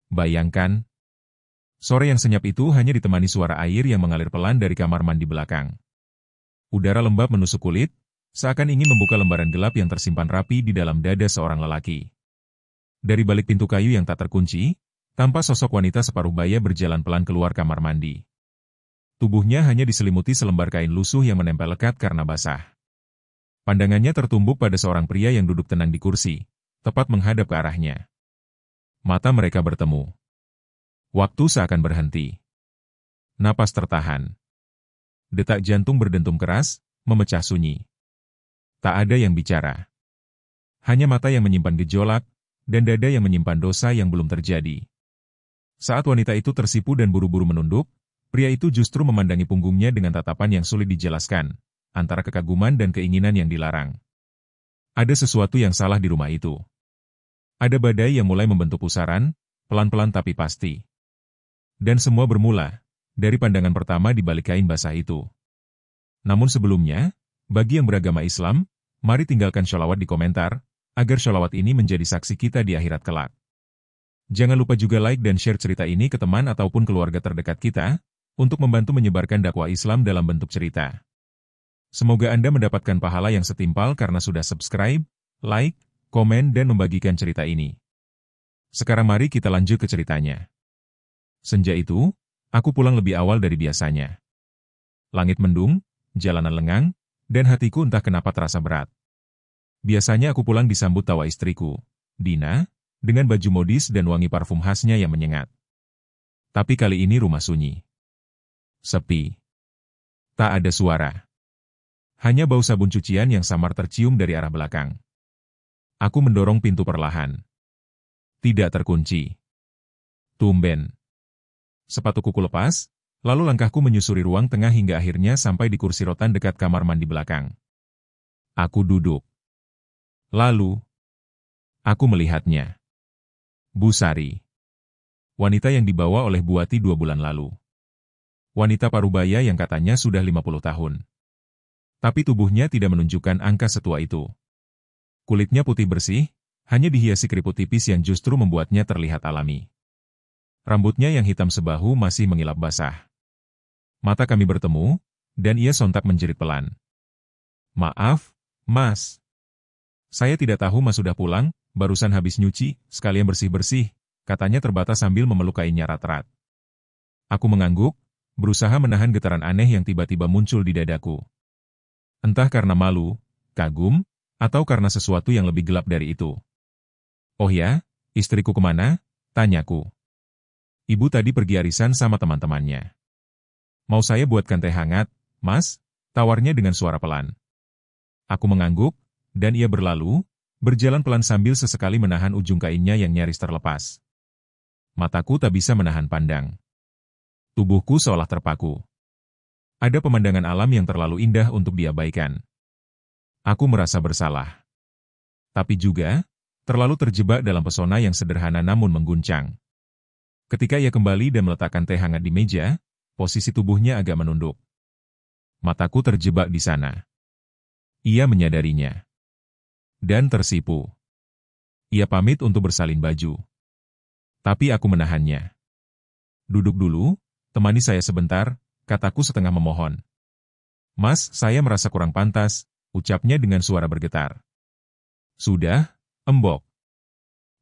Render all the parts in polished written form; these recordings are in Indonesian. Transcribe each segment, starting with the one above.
Bayangkan, sore yang senyap itu hanya ditemani suara air yang mengalir pelan dari kamar mandi belakang. Udara lembab menusuk kulit, seakan ingin membuka lembaran gelap yang tersimpan rapi di dalam dada seorang lelaki. Dari balik pintu kayu yang tak terkunci, tampak sosok wanita separuh baya berjalan pelan keluar kamar mandi. Tubuhnya hanya diselimuti selembar kain lusuh yang menempel lekat karena basah. Pandangannya tertumbuk pada seorang pria yang duduk tenang di kursi, tepat menghadap ke arahnya. Mata mereka bertemu. Waktu seakan berhenti. Napas tertahan. Detak jantung berdentum keras, memecah sunyi. Tak ada yang bicara. Hanya mata yang menyimpan gejolak, dan dada yang menyimpan dosa yang belum terjadi. Saat wanita itu tersipu dan buru-buru menunduk, pria itu justru memandangi punggungnya dengan tatapan yang sulit dijelaskan, antara kekaguman dan keinginan yang dilarang. Ada sesuatu yang salah di rumah itu. Ada badai yang mulai membentuk pusaran, pelan-pelan tapi pasti. Dan semua bermula dari pandangan pertama di balik kain basah itu. Namun sebelumnya, bagi yang beragama Islam, mari tinggalkan sholawat di komentar, agar sholawat ini menjadi saksi kita di akhirat kelak. Jangan lupa juga like dan share cerita ini ke teman ataupun keluarga terdekat kita, untuk membantu menyebarkan dakwah Islam dalam bentuk cerita. Semoga Anda mendapatkan pahala yang setimpal karena sudah subscribe, like, komen dan membagikan cerita ini. Sekarang mari kita lanjut ke ceritanya. Senja itu, aku pulang lebih awal dari biasanya. Langit mendung, jalanan lengang, dan hatiku entah kenapa terasa berat. Biasanya aku pulang disambut tawa istriku, Dina, dengan baju modis dan wangi parfum khasnya yang menyengat. Tapi kali ini rumah sunyi. Sepi. Tak ada suara. Hanya bau sabun cucian yang samar tercium dari arah belakang. Aku mendorong pintu perlahan. Tidak terkunci. Tumben. Sepatuku kulepas, lalu langkahku menyusuri ruang tengah hingga akhirnya sampai di kursi rotan dekat kamar mandi belakang. Aku duduk. Lalu, aku melihatnya. Bu Sari. Wanita yang dibawa oleh Buati 2 bulan lalu. Wanita parubaya yang katanya sudah 50 tahun. Tapi tubuhnya tidak menunjukkan angka setua itu. Kulitnya putih bersih, hanya dihiasi keriput tipis yang justru membuatnya terlihat alami. Rambutnya yang hitam sebahu masih mengilap basah. Mata kami bertemu, dan ia sontak menjerit pelan. Maaf, Mas. Saya tidak tahu Mas sudah pulang, barusan habis nyuci, sekalian bersih-bersih, katanya terbatas sambil memeluk kainnya rat-rat. Aku mengangguk, berusaha menahan getaran aneh yang tiba-tiba muncul di dadaku. Entah karena malu, kagum, atau karena sesuatu yang lebih gelap dari itu. Oh ya, istriku kemana? Tanyaku. Ibu tadi pergi arisan sama teman-temannya. Mau saya buatkan teh hangat, Mas? Tawarnya dengan suara pelan. Aku mengangguk, dan ia berlalu, berjalan pelan sambil sesekali menahan ujung kainnya yang nyaris terlepas. Mataku tak bisa menahan pandang. Tubuhku seolah terpaku. Ada pemandangan alam yang terlalu indah untuk diabaikan. Aku merasa bersalah. Tapi juga, terlalu terjebak dalam pesona yang sederhana namun mengguncang. Ketika ia kembali dan meletakkan teh hangat di meja, posisi tubuhnya agak menunduk. Mataku terjebak di sana. Ia menyadarinya. Dan tersipu. Ia pamit untuk bersalin baju. Tapi aku menahannya. Duduk dulu, temani saya sebentar, kataku setengah memohon. Mas, saya merasa kurang pantas, ucapnya dengan suara bergetar. Sudah, embok.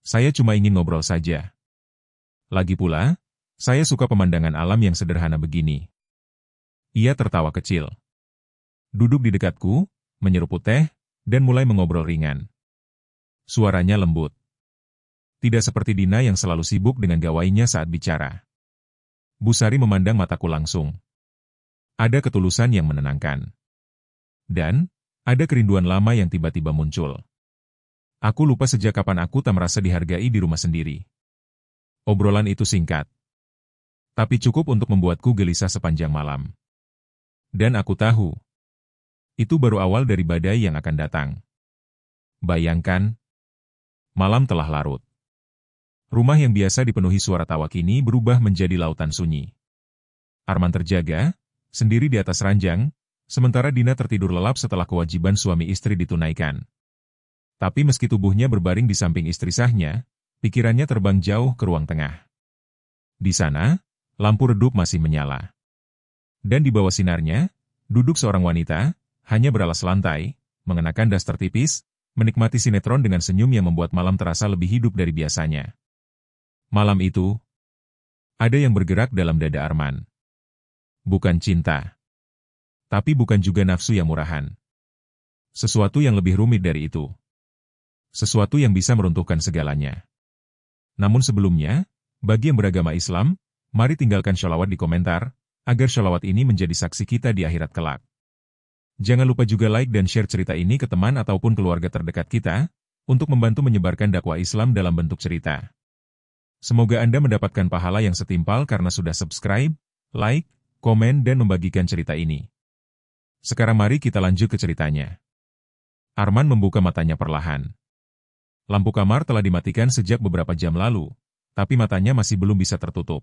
Saya cuma ingin ngobrol saja. Lagi pula, saya suka pemandangan alam yang sederhana begini. Ia tertawa kecil. Duduk di dekatku, menyeruput teh, dan mulai mengobrol ringan. Suaranya lembut. Tidak seperti Dina yang selalu sibuk dengan gawainya saat bicara. Bu Sari memandang mataku langsung. Ada ketulusan yang menenangkan. Dan, ada kerinduan lama yang tiba-tiba muncul. Aku lupa sejak kapan aku tak merasa dihargai di rumah sendiri. Obrolan itu singkat. Tapi cukup untuk membuatku gelisah sepanjang malam. Dan aku tahu, itu baru awal dari badai yang akan datang. Bayangkan, malam telah larut. Rumah yang biasa dipenuhi suara tawa kini berubah menjadi lautan sunyi. Arman terjaga, sendiri di atas ranjang, sementara Dina tertidur lelap setelah kewajiban suami istri ditunaikan. Tapi meski tubuhnya berbaring di samping istri sahnya, pikirannya terbang jauh ke ruang tengah. Di sana, lampu redup masih menyala. Dan di bawah sinarnya, duduk seorang wanita, hanya beralas lantai, mengenakan daster tipis, menikmati sinetron dengan senyum yang membuat malam terasa lebih hidup dari biasanya. Malam itu, ada yang bergerak dalam dada Arman. Bukan cinta. Tapi bukan juga nafsu yang murahan. Sesuatu yang lebih rumit dari itu. Sesuatu yang bisa meruntuhkan segalanya. Namun sebelumnya, bagi yang beragama Islam, mari tinggalkan sholawat di komentar, agar sholawat ini menjadi saksi kita di akhirat kelak. Jangan lupa juga like dan share cerita ini ke teman ataupun keluarga terdekat kita, untuk membantu menyebarkan dakwah Islam dalam bentuk cerita. Semoga Anda mendapatkan pahala yang setimpal karena sudah subscribe, like, komen dan membagikan cerita ini. Sekarang mari kita lanjut ke ceritanya. Arman membuka matanya perlahan. Lampu kamar telah dimatikan sejak beberapa jam lalu, tapi matanya masih belum bisa tertutup.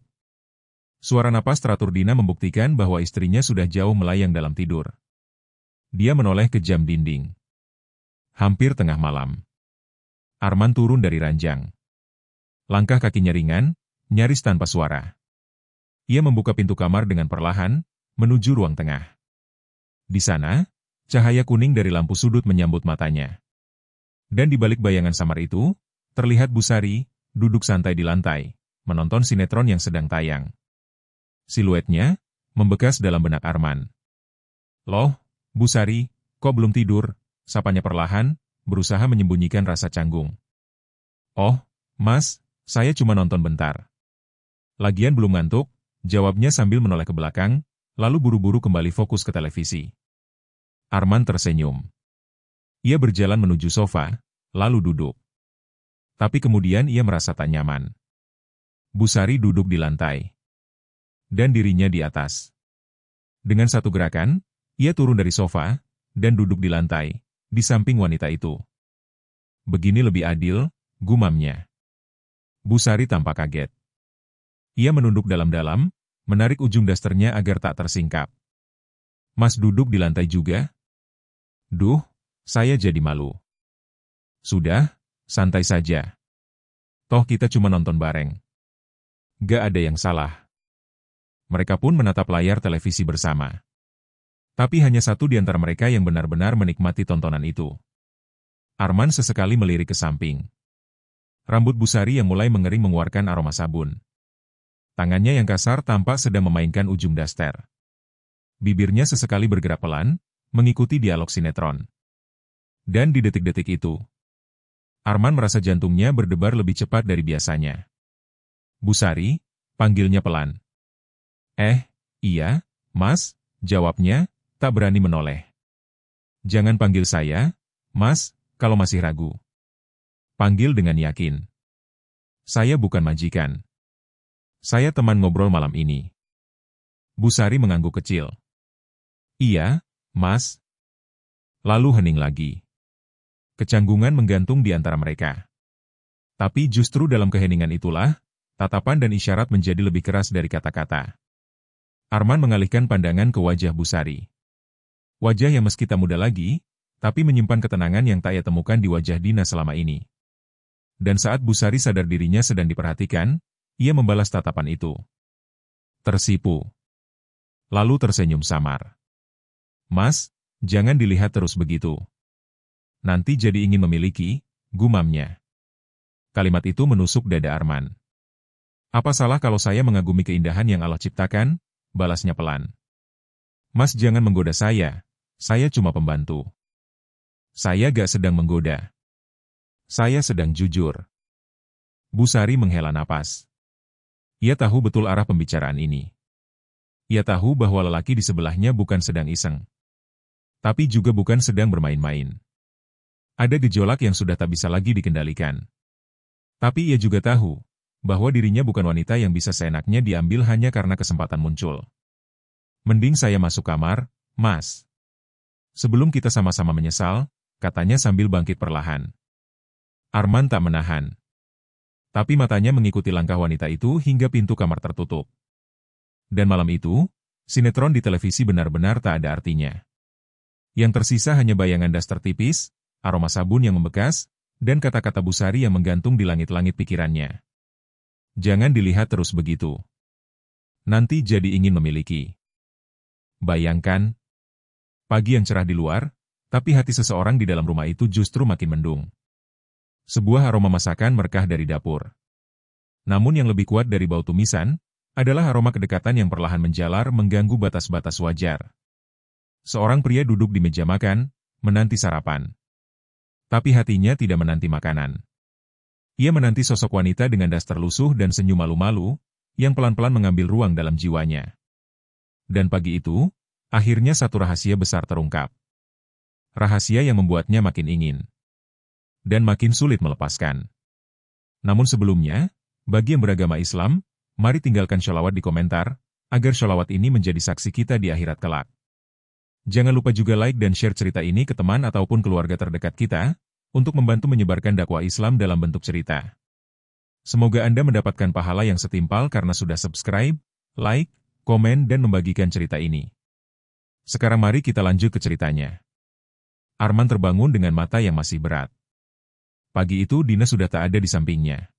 Suara napas teratur Dina membuktikan bahwa istrinya sudah jauh melayang dalam tidur. Dia menoleh ke jam dinding. Hampir tengah malam. Arman turun dari ranjang. Langkah kakinya ringan, nyaris tanpa suara. Ia membuka pintu kamar dengan perlahan, menuju ruang tengah. Di sana, cahaya kuning dari lampu sudut menyambut matanya. Dan di balik bayangan samar itu, terlihat Bu Sari, duduk santai di lantai, menonton sinetron yang sedang tayang. Siluetnya, membekas dalam benak Arman. Loh, Bu Sari, kok belum tidur? Sapanya perlahan, berusaha menyembunyikan rasa canggung. Oh, Mas, saya cuma nonton bentar. Lagian belum ngantuk, jawabnya sambil menoleh ke belakang, lalu buru-buru kembali fokus ke televisi. Arman tersenyum. Ia berjalan menuju sofa, lalu duduk. Tapi kemudian ia merasa tak nyaman. Bu Sari duduk di lantai. Dan dirinya di atas. Dengan satu gerakan, ia turun dari sofa, dan duduk di lantai, di samping wanita itu. Begini lebih adil, gumamnya. Bu Sari tampak kaget. Ia menunduk dalam-dalam, menarik ujung dasternya agar tak tersingkap. Mas duduk di lantai juga? Duh, saya jadi malu. Sudah, santai saja. Toh kita cuma nonton bareng. Gak ada yang salah. Mereka pun menatap layar televisi bersama. Tapi hanya satu di antara mereka yang benar-benar menikmati tontonan itu. Arman sesekali melirik ke samping. Rambut Bu Sari yang mulai mengering mengeluarkan aroma sabun. Tangannya yang kasar tampak sedang memainkan ujung daster. Bibirnya sesekali bergerak pelan, mengikuti dialog sinetron. Dan di detik-detik itu, Arman merasa jantungnya berdebar lebih cepat dari biasanya. Bu Sari, panggilnya pelan. Iya, Mas, jawabnya, tak berani menoleh. Jangan panggil saya, Mas, kalau masih ragu. Panggil dengan yakin. Saya bukan majikan. Saya teman ngobrol malam ini. Bu Sari mengangguk kecil. Iya, Mas. Lalu hening lagi. Kecanggungan menggantung di antara mereka. Tapi justru dalam keheningan itulah, tatapan dan isyarat menjadi lebih keras dari kata-kata. Arman mengalihkan pandangan ke wajah Bu Sari. Wajah yang meski tak muda lagi, tapi menyimpan ketenangan yang tak ia temukan di wajah Dina selama ini. Dan saat Bu Sari sadar dirinya sedang diperhatikan, ia membalas tatapan itu. Tersipu. Lalu tersenyum samar. Mas, jangan dilihat terus begitu. Nanti jadi ingin memiliki, gumamnya. Kalimat itu menusuk dada Arman. Apa salah kalau saya mengagumi keindahan yang Allah ciptakan? Balasnya pelan. Mas jangan menggoda saya cuma pembantu. Saya gak sedang menggoda. Saya sedang jujur. Bu Sari menghela napas. Ia tahu betul arah pembicaraan ini. Ia tahu bahwa lelaki di sebelahnya bukan sedang iseng. Tapi juga bukan sedang bermain-main. Ada gejolak yang sudah tak bisa lagi dikendalikan. Tapi ia juga tahu bahwa dirinya bukan wanita yang bisa seenaknya diambil hanya karena kesempatan muncul. Mending saya masuk kamar, Mas. Sebelum kita sama-sama menyesal, katanya sambil bangkit perlahan. Arman tak menahan. Tapi matanya mengikuti langkah wanita itu hingga pintu kamar tertutup. Dan malam itu, sinetron di televisi benar-benar tak ada artinya. Yang tersisa hanya bayangan daster tipis, aroma sabun yang membekas, dan kata-kata Bu Sari yang menggantung di langit-langit pikirannya. Jangan dilihat terus begitu. Nanti jadi ingin memiliki. Bayangkan, pagi yang cerah di luar, tapi hati seseorang di dalam rumah itu justru makin mendung. Sebuah aroma masakan merekah dari dapur. Namun yang lebih kuat dari bau tumisan, adalah aroma kedekatan yang perlahan menjalar mengganggu batas-batas wajar. Seorang pria duduk di meja makan, menanti sarapan. Tapi hatinya tidak menanti makanan. Ia menanti sosok wanita dengan daster lusuh dan senyum malu-malu, yang pelan-pelan mengambil ruang dalam jiwanya. Dan pagi itu, akhirnya satu rahasia besar terungkap. Rahasia yang membuatnya makin ingin. Dan makin sulit melepaskan. Namun sebelumnya, bagi yang beragama Islam, mari tinggalkan sholawat di komentar, agar sholawat ini menjadi saksi kita di akhirat kelak. Jangan lupa juga like dan share cerita ini ke teman ataupun keluarga terdekat kita, untuk membantu menyebarkan dakwah Islam dalam bentuk cerita. Semoga Anda mendapatkan pahala yang setimpal karena sudah subscribe, like, komen dan membagikan cerita ini. Sekarang mari kita lanjut ke ceritanya. Arman terbangun dengan mata yang masih berat. Pagi itu Dina sudah tak ada di sampingnya.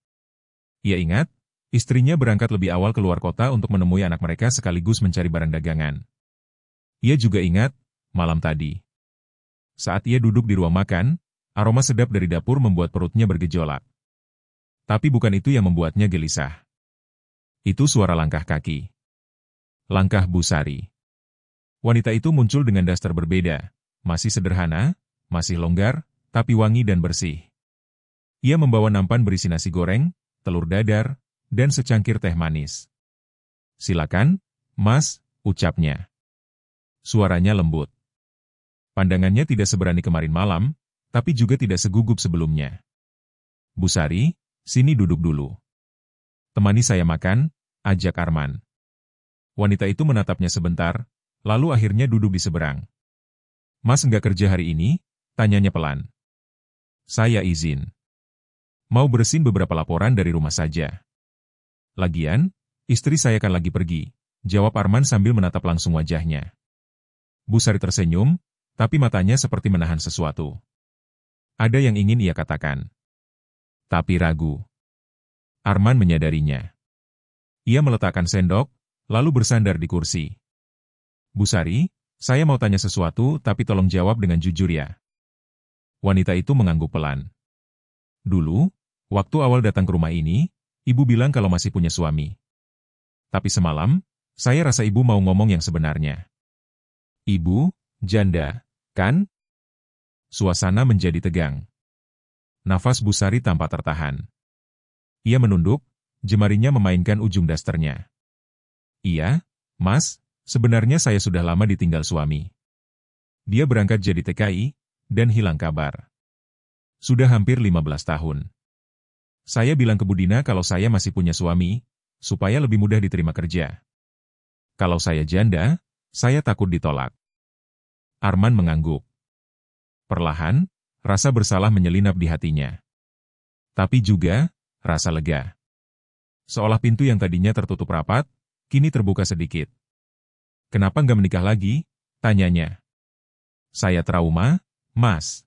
Ia ingat, istrinya berangkat lebih awal keluar kota untuk menemui anak mereka sekaligus mencari barang dagangan. Ia juga ingat, malam tadi. Saat ia duduk di ruang makan, aroma sedap dari dapur membuat perutnya bergejolak. Tapi bukan itu yang membuatnya gelisah. Itu suara langkah kaki. Langkah Bu Sari. Wanita itu muncul dengan daster berbeda, masih sederhana, masih longgar, tapi wangi dan bersih. Ia membawa nampan berisi nasi goreng, telur dadar, dan secangkir teh manis. Silakan, Mas, ucapnya. Suaranya lembut. Pandangannya tidak seberani kemarin malam, tapi juga tidak segugup sebelumnya. Bu Sari, sini duduk dulu. Temani saya makan, ajak Arman. Wanita itu menatapnya sebentar, lalu akhirnya duduk di seberang. Mas nggak kerja hari ini? Tanyanya pelan. Saya izin. Mau bersihin beberapa laporan dari rumah saja. Lagian, istri saya kan lagi pergi, jawab Arman sambil menatap langsung wajahnya. Bu Sari tersenyum, tapi matanya seperti menahan sesuatu. Ada yang ingin ia katakan. Tapi ragu. Arman menyadarinya. Ia meletakkan sendok, lalu bersandar di kursi. Bu Sari, saya mau tanya sesuatu tapi tolong jawab dengan jujur ya. Wanita itu mengangguk pelan. Dulu, waktu awal datang ke rumah ini, ibu bilang kalau masih punya suami. Tapi semalam, saya rasa ibu mau ngomong yang sebenarnya. Ibu, janda, kan? Suasana menjadi tegang. Nafas Bu Sari tampak tertahan. Ia menunduk, jemarinya memainkan ujung dasternya. Iya, Mas, sebenarnya saya sudah lama ditinggal suami. Dia berangkat jadi TKI, dan hilang kabar. Sudah hampir 15 tahun. Saya bilang ke Bu Dina kalau saya masih punya suami, supaya lebih mudah diterima kerja. Kalau saya janda, saya takut ditolak. Arman mengangguk. Perlahan, rasa bersalah menyelinap di hatinya. Tapi juga, rasa lega. Seolah pintu yang tadinya tertutup rapat, kini terbuka sedikit. Kenapa nggak menikah lagi? Tanyanya. Saya trauma, Mas.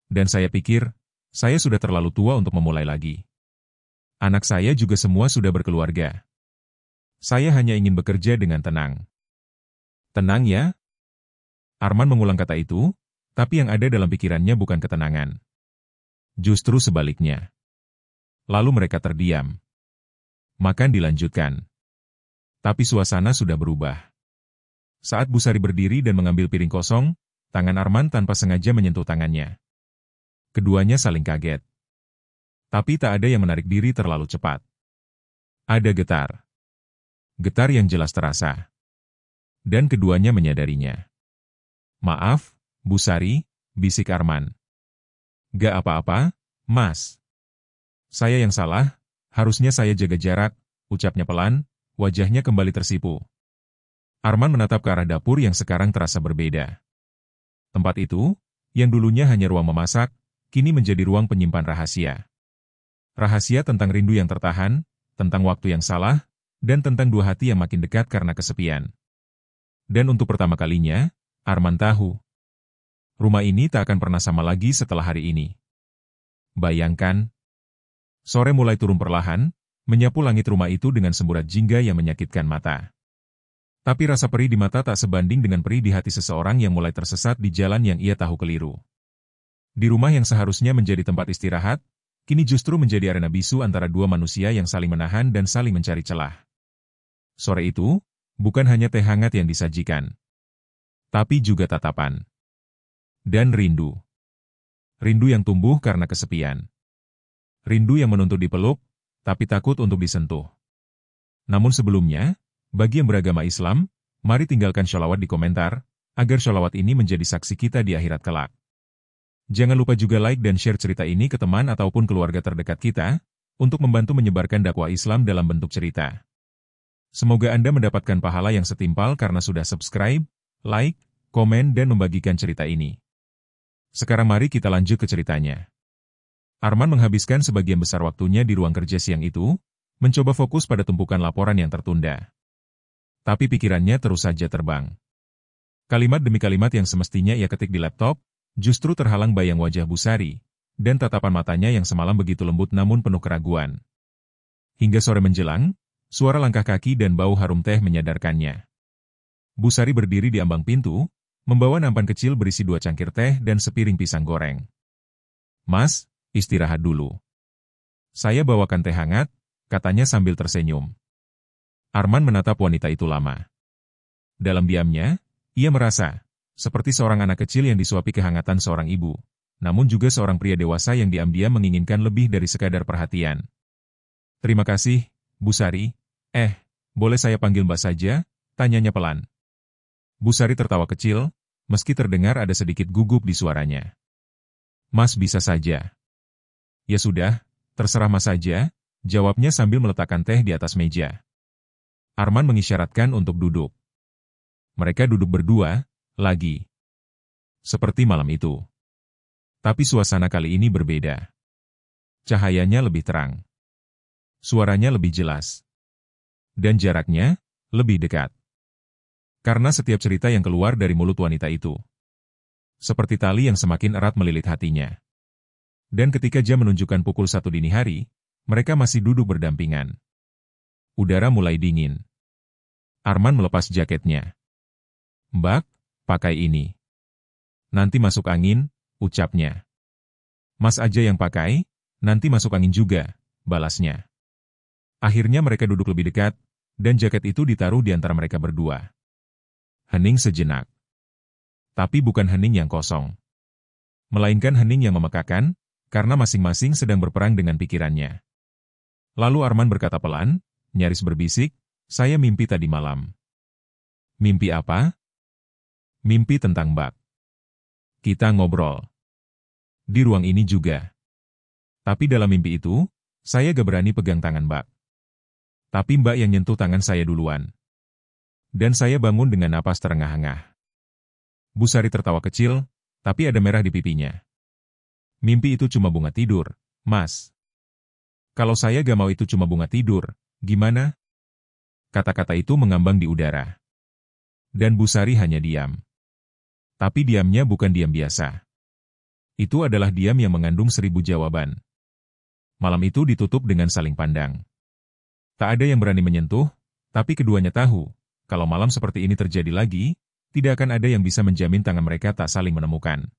Dan saya pikir, saya sudah terlalu tua untuk memulai lagi. Anak saya juga semua sudah berkeluarga. Saya hanya ingin bekerja dengan tenang. Tenang ya? Arman mengulang kata itu, tapi yang ada dalam pikirannya bukan ketenangan. Justru sebaliknya. Lalu mereka terdiam. Makan dilanjutkan. Tapi suasana sudah berubah. Saat Bu Sari berdiri dan mengambil piring kosong, tangan Arman tanpa sengaja menyentuh tangannya. Keduanya saling kaget. Tapi tak ada yang menarik diri terlalu cepat. Ada getar. Getar yang jelas terasa. Dan keduanya menyadarinya. Maaf, Bu Sari, bisik Arman. Gak apa-apa, Mas. Saya yang salah, harusnya saya jaga jarak, ucapnya pelan, wajahnya kembali tersipu. Arman menatap ke arah dapur yang sekarang terasa berbeda. Tempat itu, yang dulunya hanya ruang memasak, kini menjadi ruang penyimpan rahasia. Rahasia tentang rindu yang tertahan, tentang waktu yang salah, dan tentang dua hati yang makin dekat karena kesepian. Dan untuk pertama kalinya, Arman tahu. Rumah ini tak akan pernah sama lagi setelah hari ini. Bayangkan. Sore mulai turun perlahan, menyapu langit rumah itu dengan semburat jingga yang menyakitkan mata. Tapi rasa perih di mata tak sebanding dengan perih di hati seseorang yang mulai tersesat di jalan yang ia tahu keliru. Di rumah yang seharusnya menjadi tempat istirahat, kini justru menjadi arena bisu antara dua manusia yang saling menahan dan saling mencari celah. Sore itu, bukan hanya teh hangat yang disajikan, tapi juga tatapan. Dan rindu. Rindu yang tumbuh karena kesepian. Rindu yang menuntut dipeluk, tapi takut untuk disentuh. Namun sebelumnya, bagi yang beragama Islam, mari tinggalkan sholawat di komentar, agar sholawat ini menjadi saksi kita di akhirat kelak. Jangan lupa juga like dan share cerita ini ke teman ataupun keluarga terdekat kita, untuk membantu menyebarkan dakwah Islam dalam bentuk cerita. Semoga Anda mendapatkan pahala yang setimpal karena sudah subscribe, like, komen dan membagikan cerita ini. Sekarang mari kita lanjut ke ceritanya. Arman menghabiskan sebagian besar waktunya di ruang kerja siang itu, mencoba fokus pada tumpukan laporan yang tertunda. Tapi pikirannya terus saja terbang. Kalimat demi kalimat yang semestinya ia ketik di laptop, justru terhalang bayang wajah Busari, dan tatapan matanya yang semalam begitu lembut namun penuh keraguan. Hingga sore menjelang, suara langkah kaki dan bau harum teh menyadarkannya. Busari berdiri di ambang pintu, membawa nampan kecil berisi 2 cangkir teh dan sepiring pisang goreng. "Mas, istirahat dulu. Saya bawakan teh hangat," katanya sambil tersenyum. Arman menatap wanita itu lama. Dalam diamnya, ia merasa seperti seorang anak kecil yang disuapi kehangatan seorang ibu, namun juga seorang pria dewasa yang diam-diam menginginkan lebih dari sekadar perhatian. "Terima kasih, Busari. Boleh saya panggil Mbak saja?" tanyanya pelan. Busari tertawa kecil, meski terdengar ada sedikit gugup di suaranya. "Mas bisa saja." "Ya sudah, terserah Mas saja," jawabnya sambil meletakkan teh di atas meja. Arman mengisyaratkan untuk duduk. Mereka duduk berdua, lagi. Seperti malam itu. Tapi suasana kali ini berbeda. Cahayanya lebih terang. Suaranya lebih jelas. Dan jaraknya lebih dekat. Karena setiap cerita yang keluar dari mulut wanita itu, seperti tali yang semakin erat melilit hatinya. Dan ketika jam menunjukkan pukul 1 dini hari, mereka masih duduk berdampingan. Udara mulai dingin. Arman melepas jaketnya. "Mbak, pakai ini. Nanti masuk angin," ucapnya. "Mas aja yang pakai, nanti masuk angin juga," balasnya. Akhirnya mereka duduk lebih dekat, dan jaket itu ditaruh di antara mereka berdua. Hening sejenak. Tapi bukan hening yang kosong. Melainkan hening yang memekakan, karena masing-masing sedang berperang dengan pikirannya. Lalu Arman berkata pelan, nyaris berbisik, "Saya mimpi tadi malam." "Mimpi apa?" "Mimpi tentang Mbak. Kita ngobrol. Di ruang ini juga. Tapi dalam mimpi itu, saya gak berani pegang tangan Mbak. Tapi Mbak yang nyentuh tangan saya duluan. Dan saya bangun dengan napas terengah-engah." Busari tertawa kecil, tapi ada merah di pipinya. "Mimpi itu cuma bunga tidur, Mas. Kalau saya gak mau itu cuma bunga tidur, gimana?" Kata-kata itu mengambang di udara. Dan Busari hanya diam. Tapi diamnya bukan diam biasa. Itu adalah diam yang mengandung 1000 jawaban. Malam itu ditutup dengan saling pandang. Tak ada yang berani menyentuh, tapi keduanya tahu, kalau malam seperti ini terjadi lagi, tidak akan ada yang bisa menjamin tangan mereka tak saling menemukan.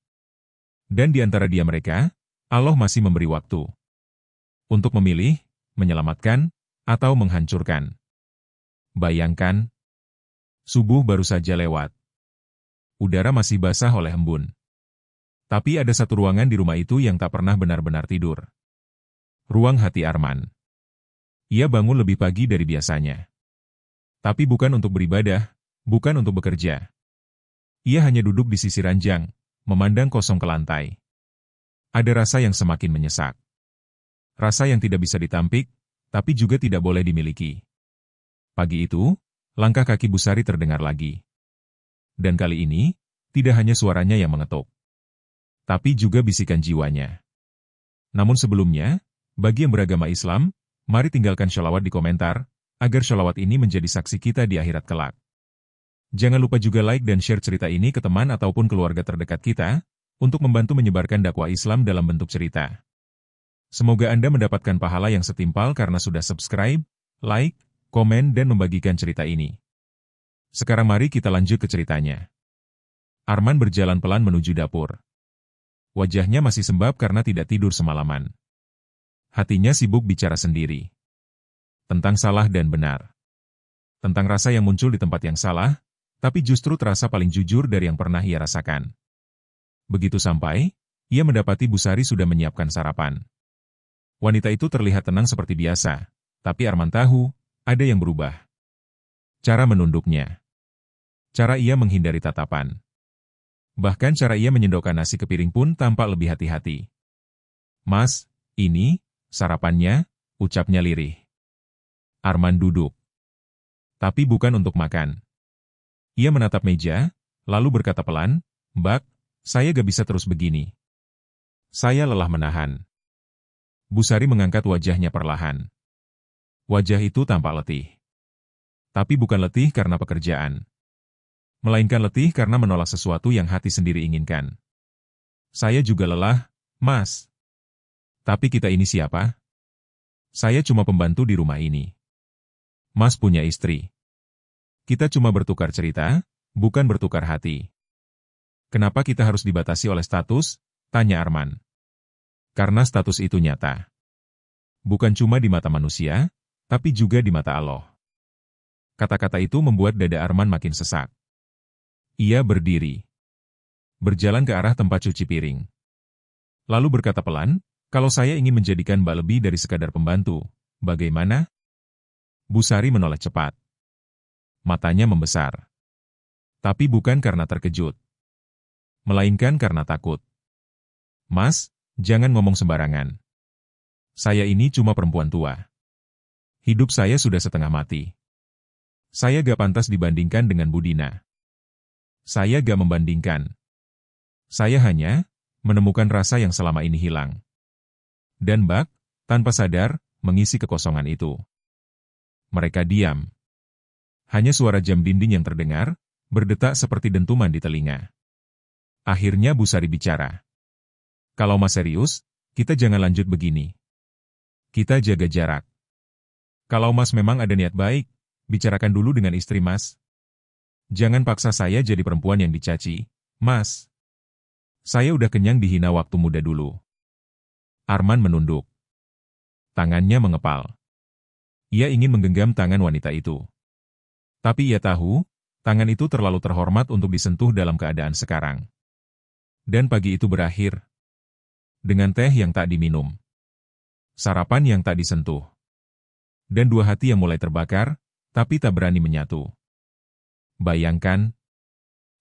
Dan di antara dia mereka, Allah masih memberi waktu. Untuk memilih, menyelamatkan, atau menghancurkan. Bayangkan, subuh baru saja lewat. Udara masih basah oleh embun. Tapi ada satu ruangan di rumah itu yang tak pernah benar-benar tidur. Ruang hati Arman. Ia bangun lebih pagi dari biasanya. Tapi bukan untuk beribadah, bukan untuk bekerja. Ia hanya duduk di sisi ranjang, memandang kosong ke lantai. Ada rasa yang semakin menyesak. Rasa yang tidak bisa ditampik, tapi juga tidak boleh dimiliki. Pagi itu, langkah kaki Busari terdengar lagi. Dan kali ini, tidak hanya suaranya yang mengetuk, tapi juga bisikan jiwanya. Namun sebelumnya, bagi yang beragama Islam, mari tinggalkan sholawat di komentar, agar sholawat ini menjadi saksi kita di akhirat kelak. Jangan lupa juga like dan share cerita ini ke teman ataupun keluarga terdekat kita, untuk membantu menyebarkan dakwah Islam dalam bentuk cerita. Semoga Anda mendapatkan pahala yang setimpal karena sudah subscribe, like, komen dan membagikan cerita ini. Sekarang mari kita lanjut ke ceritanya. Arman berjalan pelan menuju dapur. Wajahnya masih sembab karena tidak tidur semalaman. Hatinya sibuk bicara sendiri. Tentang salah dan benar. Tentang rasa yang muncul di tempat yang salah, tapi justru terasa paling jujur dari yang pernah ia rasakan. Begitu sampai, ia mendapati Bu Sari sudah menyiapkan sarapan. Wanita itu terlihat tenang seperti biasa, tapi Arman tahu, ada yang berubah. Cara menunduknya. Cara ia menghindari tatapan. Bahkan cara ia menyendokkan nasi ke piring pun tampak lebih hati-hati. "Mas, ini, sarapannya," ucapnya lirih. Arman duduk. Tapi bukan untuk makan. Ia menatap meja, lalu berkata pelan, "Mbak, saya gak bisa terus begini. Saya lelah menahan." Bu Sari mengangkat wajahnya perlahan. Wajah itu tampak letih. Tapi bukan letih karena pekerjaan. Melainkan letih karena menolak sesuatu yang hati sendiri inginkan. "Saya juga lelah, Mas. Tapi kita ini siapa? Saya cuma pembantu di rumah ini. Mas punya istri. Kita cuma bertukar cerita, bukan bertukar hati." "Kenapa kita harus dibatasi oleh status?" tanya Arman. "Karena status itu nyata. Bukan cuma di mata manusia, tapi juga di mata Allah." Kata-kata itu membuat dada Arman makin sesak. Ia berdiri. Berjalan ke arah tempat cuci piring. Lalu berkata pelan, "Kalau saya ingin menjadikan Mbak lebih dari sekadar pembantu, bagaimana?" Bu Sari menoleh cepat. Matanya membesar. Tapi bukan karena terkejut. Melainkan karena takut. "Mas, jangan ngomong sembarangan. Saya ini cuma perempuan tua. Hidup saya sudah setengah mati. Saya gak pantas dibandingkan dengan Bu Dina. Saya gak membandingkan. Saya hanya menemukan rasa yang selama ini hilang." Dan Mbak, tanpa sadar, mengisi kekosongan itu. Mereka diam. Hanya suara jam dinding yang terdengar, berdetak seperti dentuman di telinga. Akhirnya Bu Sari bicara. "Kalau Mas serius, kita jangan lanjut begini. Kita jaga jarak. Kalau Mas memang ada niat baik, bicarakan dulu dengan istri Mas. Jangan paksa saya jadi perempuan yang dicaci, Mas. Saya udah kenyang dihina waktu muda dulu." Arman menunduk. Tangannya mengepal. Ia ingin menggenggam tangan wanita itu. Tapi ia tahu, tangan itu terlalu terhormat untuk disentuh dalam keadaan sekarang. Dan pagi itu berakhir. Dengan teh yang tak diminum. Sarapan yang tak disentuh. Dan dua hati yang mulai terbakar, tapi tak berani menyatu. Bayangkan,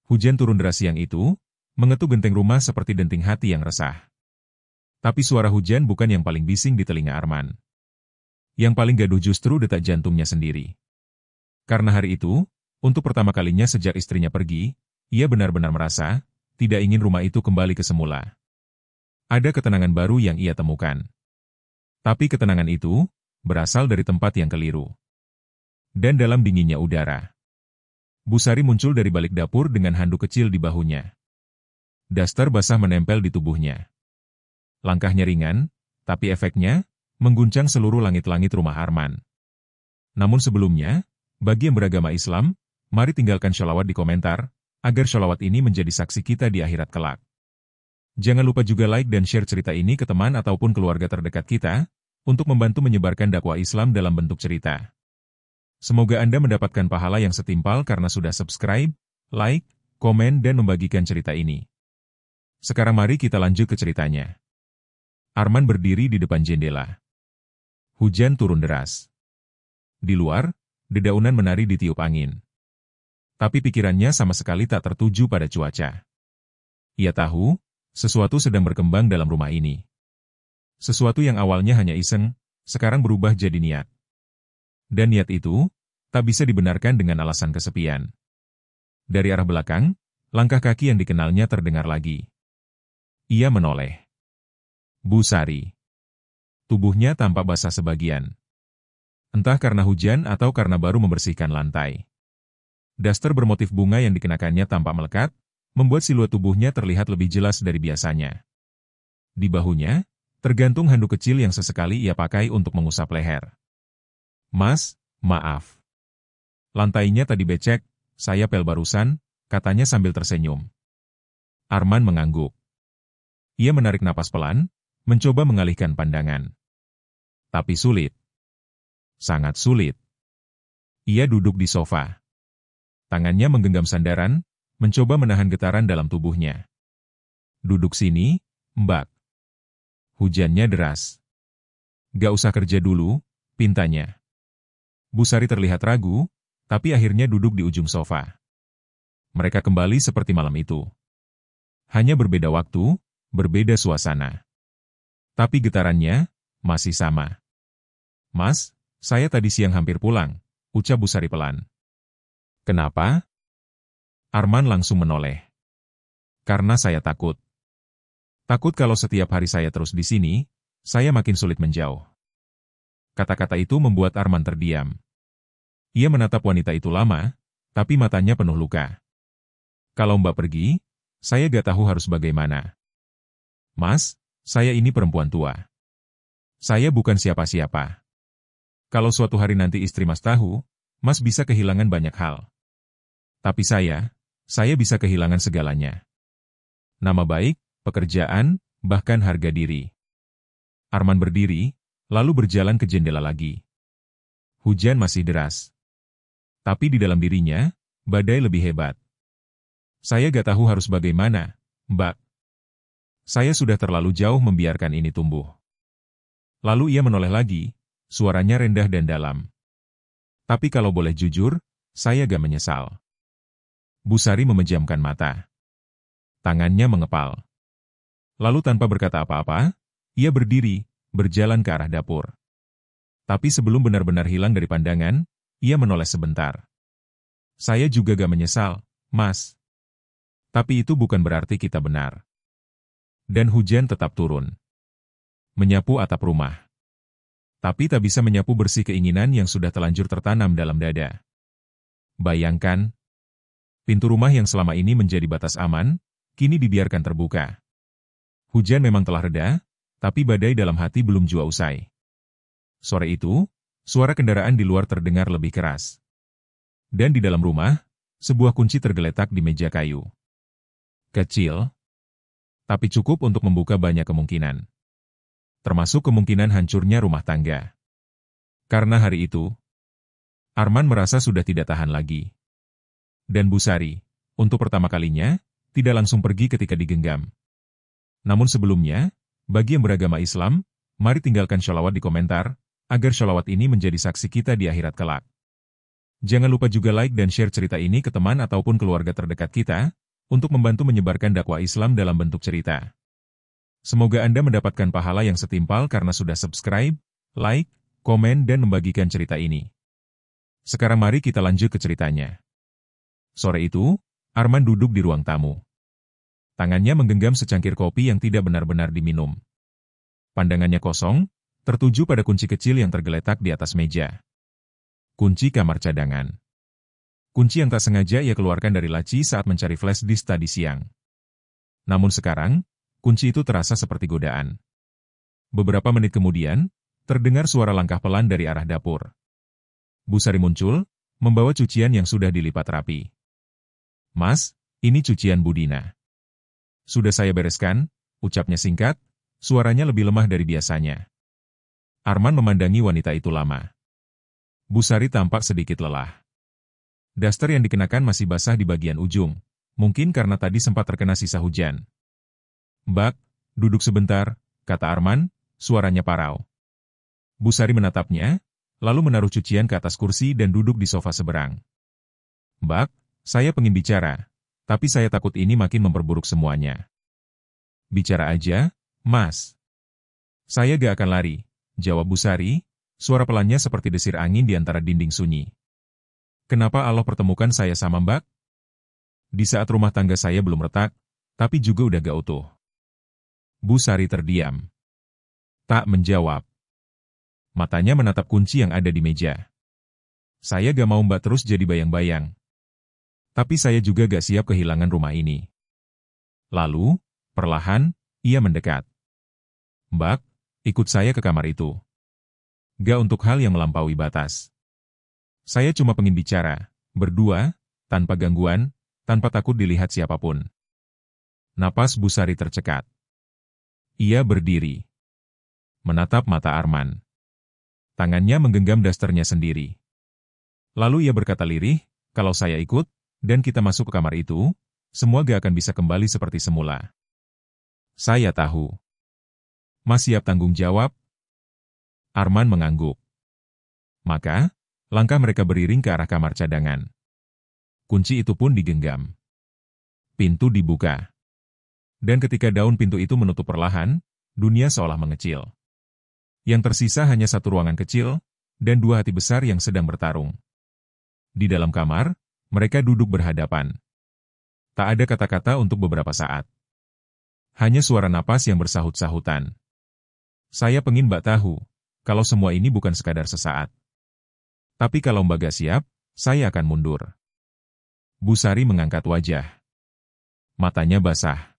hujan turun deras siang itu, mengetuk genteng rumah seperti denting hati yang resah. Tapi suara hujan bukan yang paling bising di telinga Arman. Yang paling gaduh justru detak jantungnya sendiri. Karena hari itu, untuk pertama kalinya sejak istrinya pergi, ia benar-benar merasa, tidak ingin rumah itu kembali ke semula. Ada ketenangan baru yang ia temukan. Tapi ketenangan itu, berasal dari tempat yang keliru. Dan dalam dinginnya udara. Bu Sari muncul dari balik dapur dengan handuk kecil di bahunya. Daster basah menempel di tubuhnya. Langkahnya ringan, tapi efeknya, mengguncang seluruh langit-langit rumah Arman. Namun sebelumnya, bagi yang beragama Islam, mari tinggalkan sholawat di komentar, agar sholawat ini menjadi saksi kita di akhirat kelak. Jangan lupa juga like dan share cerita ini ke teman ataupun keluarga terdekat kita, untuk membantu menyebarkan dakwah Islam dalam bentuk cerita. Semoga Anda mendapatkan pahala yang setimpal karena sudah subscribe, like, komen dan membagikan cerita ini. Sekarang mari kita lanjut ke ceritanya. Arman berdiri di depan jendela. Hujan turun deras. Di luar, dedaunan menari ditiup angin. Tapi pikirannya sama sekali tak tertuju pada cuaca. Ia tahu, sesuatu sedang berkembang dalam rumah ini. Sesuatu yang awalnya hanya iseng, sekarang berubah jadi niat. Dan niat itu, tak bisa dibenarkan dengan alasan kesepian. Dari arah belakang, langkah kaki yang dikenalnya terdengar lagi. Ia menoleh. Bu Sari. Tubuhnya tampak basah sebagian. Entah karena hujan atau karena baru membersihkan lantai. Daster bermotif bunga yang dikenakannya tampak melekat, membuat siluet tubuhnya terlihat lebih jelas dari biasanya. Di bahunya, Tergantung handuk kecil yang sesekali ia pakai untuk mengusap leher. Mas, maaf. Lantainya tadi becek, saya pel barusan, katanya sambil tersenyum. Arman mengangguk. Ia menarik napas pelan, mencoba mengalihkan pandangan. Tapi sulit. Sangat sulit. Ia duduk di sofa. Tangannya menggenggam sandaran, mencoba menahan getaran dalam tubuhnya. Duduk sini, Mbak. Hujannya deras. Gak usah kerja dulu, pintanya. Busari terlihat ragu, tapi akhirnya duduk di ujung sofa. Mereka kembali seperti malam itu. Hanya berbeda waktu, berbeda suasana. Tapi getarannya masih sama. Mas, saya tadi siang hampir pulang, ucap Busari pelan. Kenapa? Arman langsung menoleh. Karena saya takut. Takut kalau setiap hari saya terus di sini, saya makin sulit menjauh. Kata-kata itu membuat Arman terdiam. Ia menatap wanita itu lama, tapi matanya penuh luka. Kalau Mbak pergi, saya gak tahu harus bagaimana. Mas, saya ini perempuan tua. Saya bukan siapa-siapa. Kalau suatu hari nanti istri Mas tahu, Mas bisa kehilangan banyak hal. Tapi saya bisa kehilangan segalanya. Nama baik, pekerjaan, bahkan harga diri. Arman berdiri, lalu berjalan ke jendela lagi. Hujan masih deras. Tapi di dalam dirinya, badai lebih hebat. Saya gak tahu harus bagaimana, Mbak. Saya sudah terlalu jauh membiarkan ini tumbuh. Lalu ia menoleh lagi, suaranya rendah dan dalam. Tapi kalau boleh jujur, saya gak menyesal. Busari memejamkan mata. Tangannya mengepal. Lalu tanpa berkata apa-apa, ia berdiri, berjalan ke arah dapur. Tapi sebelum benar-benar hilang dari pandangan, ia menoleh sebentar. Saya juga gak menyesal, Mas. Tapi itu bukan berarti kita benar. Dan hujan tetap turun. Menyapu atap rumah. Tapi tak bisa menyapu bersih keinginan yang sudah telanjur tertanam dalam dada. Bayangkan, pintu rumah yang selama ini menjadi batas aman, kini dibiarkan terbuka. Hujan memang telah reda, tapi badai dalam hati belum jua usai. Sore itu, suara kendaraan di luar terdengar lebih keras. Dan di dalam rumah, sebuah kunci tergeletak di meja kayu. Kecil, tapi cukup untuk membuka banyak kemungkinan. Termasuk kemungkinan hancurnya rumah tangga. Karena hari itu, Arman merasa sudah tidak tahan lagi. Dan Busari, untuk pertama kalinya, tidak langsung pergi ketika digenggam. Namun sebelumnya, bagi yang beragama Islam, mari tinggalkan sholawat di komentar, agar sholawat ini menjadi saksi kita di akhirat kelak. Jangan lupa juga like dan share cerita ini ke teman ataupun keluarga terdekat kita, untuk membantu menyebarkan dakwah Islam dalam bentuk cerita. Semoga Anda mendapatkan pahala yang setimpal karena sudah subscribe, like, komen dan membagikan cerita ini. Sekarang mari kita lanjut ke ceritanya. Sore itu, Arman duduk di ruang tamu. Tangannya menggenggam secangkir kopi yang tidak benar-benar diminum. Pandangannya kosong, tertuju pada kunci kecil yang tergeletak di atas meja. Kunci kamar cadangan. Kunci yang tak sengaja ia keluarkan dari laci saat mencari flash disk tadi siang. Namun sekarang, kunci itu terasa seperti godaan. Beberapa menit kemudian, terdengar suara langkah pelan dari arah dapur. Busari muncul, membawa cucian yang sudah dilipat rapi. Mas, ini cucian Budina. Sudah saya bereskan, ucapnya singkat, suaranya lebih lemah dari biasanya. Arman memandangi wanita itu lama. Busari tampak sedikit lelah. Daster yang dikenakan masih basah di bagian ujung, mungkin karena tadi sempat terkena sisa hujan. Mbak, duduk sebentar, kata Arman, suaranya parau. Busari menatapnya, lalu menaruh cucian ke atas kursi dan duduk di sofa seberang. Mbak, saya pengen bicara. Tapi saya takut ini makin memperburuk semuanya. Bicara aja, Mas. Saya gak akan lari, jawab Busari, suara pelannya seperti desir angin di antara dinding sunyi. Kenapa Allah pertemukan saya sama Mbak? Di saat rumah tangga saya belum retak, tapi juga udah gak utuh. Busari terdiam. Tak menjawab. Matanya menatap kunci yang ada di meja. Saya gak mau Mbak terus jadi bayang-bayang. Tapi saya juga gak siap kehilangan rumah ini. Lalu, perlahan, ia mendekat. Mbak, Ikut saya ke kamar itu. Gak untuk hal yang melampaui batas. Saya cuma pengen bicara, berdua, tanpa gangguan, tanpa takut dilihat siapapun. Napas Bu Sari tercekat. Ia berdiri. Menatap mata Arman. Tangannya menggenggam dasternya sendiri. Lalu ia berkata lirih, kalau saya ikut, dan kita masuk ke kamar itu, semua gak akan bisa kembali seperti semula. Saya tahu. Mas siap tanggung jawab? Arman mengangguk. Maka, langkah mereka beriring ke arah kamar cadangan. Kunci itu pun digenggam. Pintu dibuka. Dan ketika daun pintu itu menutup perlahan, dunia seolah mengecil. Yang tersisa hanya satu ruangan kecil, dan dua hati besar yang sedang bertarung. Di dalam kamar, mereka duduk berhadapan. Tak ada kata-kata untuk beberapa saat. Hanya suara napas yang bersahut-sahutan. Saya pengin Mbak tahu, kalau semua ini bukan sekadar sesaat. Tapi kalau Mbak gak siap, saya akan mundur. Bu Sari mengangkat wajah. Matanya basah.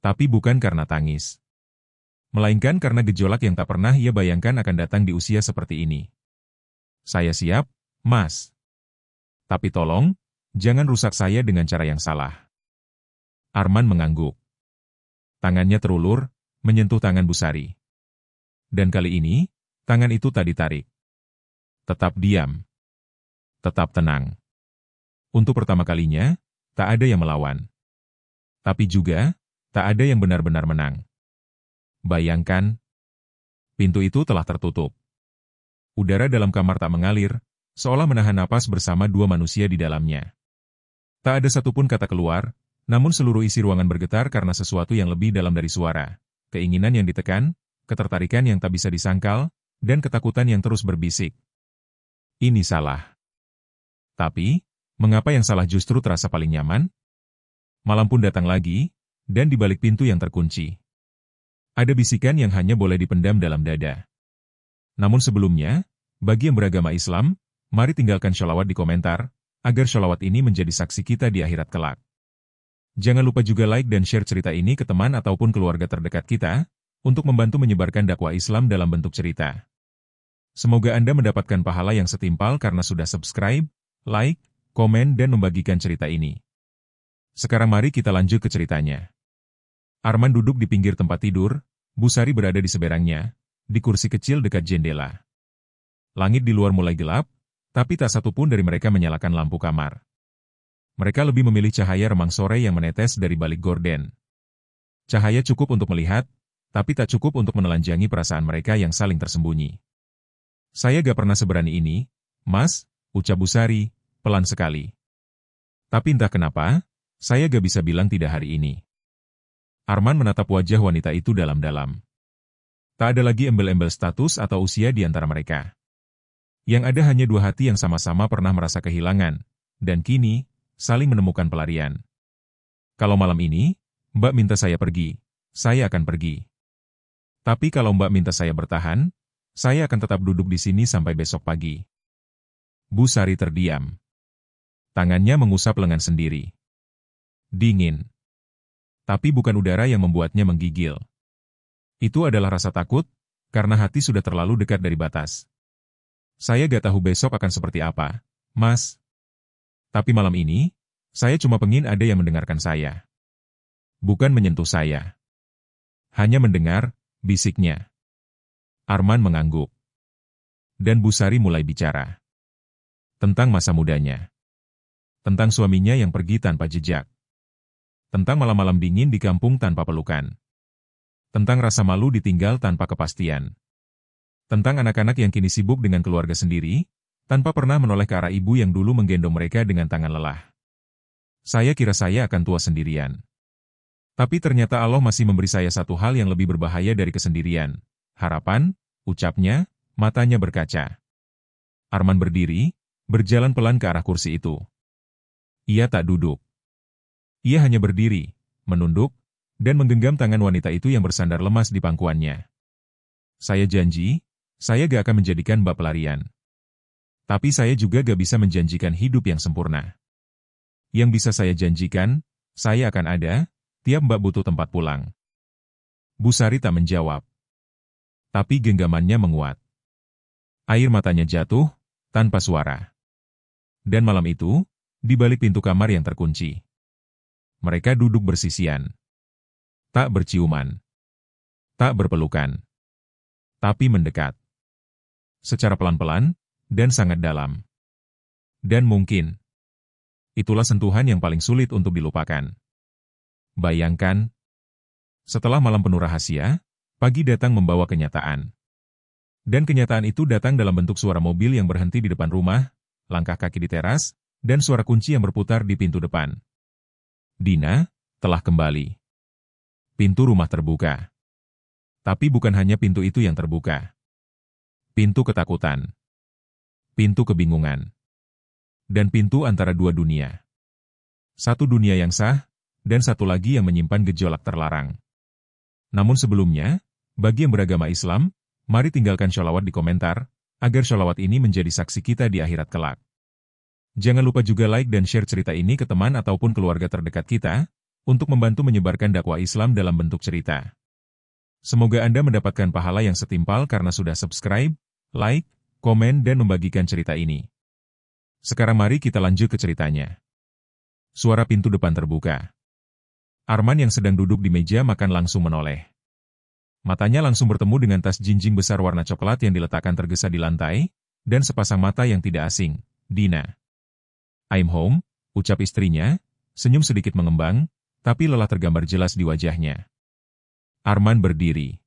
Tapi bukan karena tangis. Melainkan karena gejolak yang tak pernah ia bayangkan akan datang di usia seperti ini. Saya siap, Mas. Tapi tolong, jangan rusak saya dengan cara yang salah. Arman mengangguk. Tangannya terulur, menyentuh tangan Bu Sari. Dan kali ini, tangan itu tak ditarik. Tetap diam. Tetap tenang. Untuk pertama kalinya, tak ada yang melawan. Tapi juga, tak ada yang benar-benar menang. Bayangkan, pintu itu telah tertutup. Udara dalam kamar tak mengalir, seolah menahan napas bersama dua manusia di dalamnya. Tak ada satupun kata keluar, namun seluruh isi ruangan bergetar karena sesuatu yang lebih dalam dari suara. Keinginan yang ditekan, ketertarikan yang tak bisa disangkal, dan ketakutan yang terus berbisik. Ini salah. Tapi, mengapa yang salah justru terasa paling nyaman? Malam pun datang lagi, dan di balik pintu yang terkunci. Ada bisikan yang hanya boleh dipendam dalam dada. Namun sebelumnya, bagi yang beragama Islam, mari tinggalkan sholawat di komentar, agar sholawat ini menjadi saksi kita di akhirat kelak. Jangan lupa juga like dan share cerita ini ke teman ataupun keluarga terdekat kita, untuk membantu menyebarkan dakwah Islam dalam bentuk cerita. Semoga Anda mendapatkan pahala yang setimpal karena sudah subscribe, like, komen dan membagikan cerita ini. Sekarang mari kita lanjut ke ceritanya. Arman duduk di pinggir tempat tidur, Bu Sari berada di seberangnya, di kursi kecil dekat jendela. Langit di luar mulai gelap, tapi tak satu pun dari mereka menyalakan lampu kamar. Mereka lebih memilih cahaya remang sore yang menetes dari balik gorden. Cahaya cukup untuk melihat, tapi tak cukup untuk menelanjangi perasaan mereka yang saling tersembunyi. Saya gak pernah seberani ini, Mas, ucap Bu Sari, pelan sekali. Tapi entah kenapa, saya gak bisa bilang tidak hari ini. Arman menatap wajah wanita itu dalam-dalam. Tak ada lagi embel-embel status atau usia di antara mereka. Yang ada hanya dua hati yang sama-sama pernah merasa kehilangan, dan kini, saling menemukan pelarian. Kalau malam ini, Mbak minta saya pergi, saya akan pergi. Tapi kalau Mbak minta saya bertahan, saya akan tetap duduk di sini sampai besok pagi. Bu Sari terdiam. Tangannya mengusap lengan sendiri. Dingin. Tapi bukan udara yang membuatnya menggigil. Itu adalah rasa takut, karena hati sudah terlalu dekat dari batas. Saya gak tahu besok akan seperti apa, Mas. Tapi malam ini, saya cuma pengin ada yang mendengarkan saya. Bukan menyentuh saya. Hanya mendengar, bisiknya. Arman mengangguk. Dan Bu Sari mulai bicara. Tentang masa mudanya. Tentang suaminya yang pergi tanpa jejak. Tentang malam-malam dingin di kampung tanpa pelukan. Tentang rasa malu ditinggal tanpa kepastian. Tentang anak-anak yang kini sibuk dengan keluarga sendiri, tanpa pernah menoleh ke arah ibu yang dulu menggendong mereka dengan tangan lelah. Saya kira saya akan tua sendirian. Tapi ternyata Allah masih memberi saya satu hal yang lebih berbahaya dari kesendirian. Harapan, ucapnya, matanya berkaca. Arman berdiri, berjalan pelan ke arah kursi itu. Ia tak duduk. Ia hanya berdiri, menunduk, dan menggenggam tangan wanita itu yang bersandar lemas di pangkuannya. Saya janji, saya gak akan menjadikan Mbak pelarian. Tapi saya juga gak bisa menjanjikan hidup yang sempurna. Yang bisa saya janjikan, saya akan ada, tiap Mbak butuh tempat pulang. Bu Sari tak menjawab. Tapi genggamannya menguat. Air matanya jatuh, tanpa suara. Dan malam itu, di balik pintu kamar yang terkunci, mereka duduk bersisian. Tak berciuman. Tak berpelukan. Tapi mendekat. Secara pelan-pelan, dan sangat dalam. Dan mungkin, itulah sentuhan yang paling sulit untuk dilupakan. Bayangkan, setelah malam penuh rahasia, pagi datang membawa kenyataan. Dan kenyataan itu datang dalam bentuk suara mobil yang berhenti di depan rumah, langkah kaki di teras, dan suara kunci yang berputar di pintu depan. Dina telah kembali. Pintu rumah terbuka. Tapi bukan hanya pintu itu yang terbuka. Pintu ketakutan. Pintu kebingungan. Dan pintu antara dua dunia. Satu dunia yang sah, dan satu lagi yang menyimpan gejolak terlarang. Namun sebelumnya, bagi yang beragama Islam, mari tinggalkan sholawat di komentar, agar sholawat ini menjadi saksi kita di akhirat kelak. Jangan lupa juga like dan share cerita ini ke teman ataupun keluarga terdekat kita, untuk membantu menyebarkan dakwah Islam dalam bentuk cerita. Semoga Anda mendapatkan pahala yang setimpal karena sudah subscribe, like, komen dan membagikan cerita ini. Sekarang mari kita lanjut ke ceritanya. Suara pintu depan terbuka. Arman yang sedang duduk di meja makan langsung menoleh. Matanya langsung bertemu dengan tas jinjing besar warna coklat yang diletakkan tergesa di lantai, dan sepasang mata yang tidak asing, Dina. "I'm home," ucap istrinya, senyum sedikit mengembang, tapi lelah tergambar jelas di wajahnya. Arman berdiri.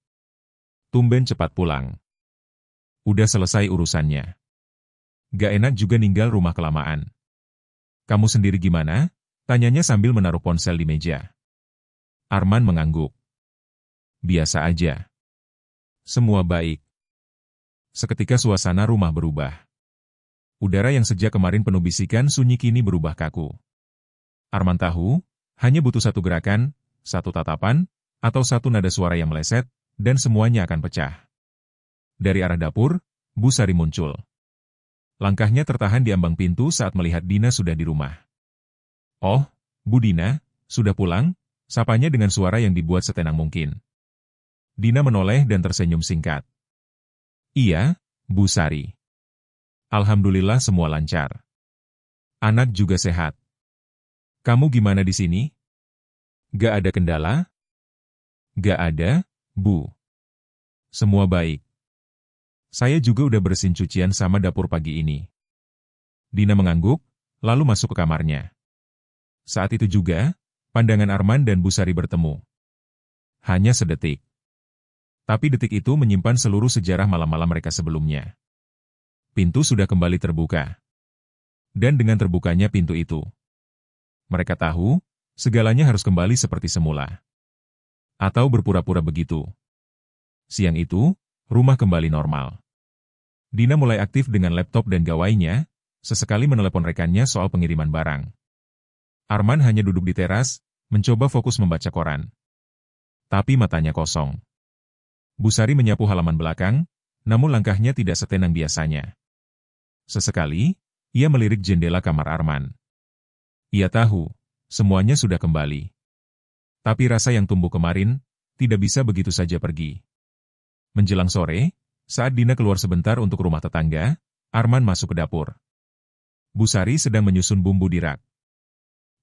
Tumben cepat pulang. Udah selesai urusannya. Gak enak juga ninggal rumah kelamaan. Kamu sendiri gimana? Tanyanya sambil menaruh ponsel di meja. Arman mengangguk. Biasa aja. Semua baik. Seketika suasana rumah berubah. Udara yang sejak kemarin penuh bisikan sunyi kini berubah kaku. Arman tahu, hanya butuh satu gerakan, satu tatapan, atau satu nada suara yang meleset, dan semuanya akan pecah. Dari arah dapur, Bu Sari muncul. Langkahnya tertahan di ambang pintu saat melihat Dina sudah di rumah. "Oh, Bu Dina, sudah pulang?" sapanya dengan suara yang dibuat setenang mungkin. Dina menoleh dan tersenyum singkat. "Iya, Bu Sari. Alhamdulillah semua lancar. Anak juga sehat. Kamu gimana di sini? Gak ada kendala?" "Gak ada, Bu. Semua baik. Saya juga udah bersihin cucian sama dapur pagi ini." Dina mengangguk, lalu masuk ke kamarnya. Saat itu juga, pandangan Arman dan Bu Sari bertemu. Hanya sedetik. Tapi detik itu menyimpan seluruh sejarah malam-malam mereka sebelumnya. Pintu sudah kembali terbuka. Dan dengan terbukanya pintu itu, mereka tahu, segalanya harus kembali seperti semula. Atau berpura-pura begitu. Siang itu, rumah kembali normal. Dina mulai aktif dengan laptop dan gawainya, sesekali menelepon rekannya soal pengiriman barang. Arman hanya duduk di teras, mencoba fokus membaca koran. Tapi matanya kosong. Bu Sari menyapu halaman belakang, namun langkahnya tidak setenang biasanya. Sesekali, ia melirik jendela kamar Arman. Ia tahu, semuanya sudah kembali. Tapi rasa yang tumbuh kemarin, tidak bisa begitu saja pergi. Menjelang sore, saat Dina keluar sebentar untuk rumah tetangga, Arman masuk ke dapur. Bu Sari sedang menyusun bumbu di rak.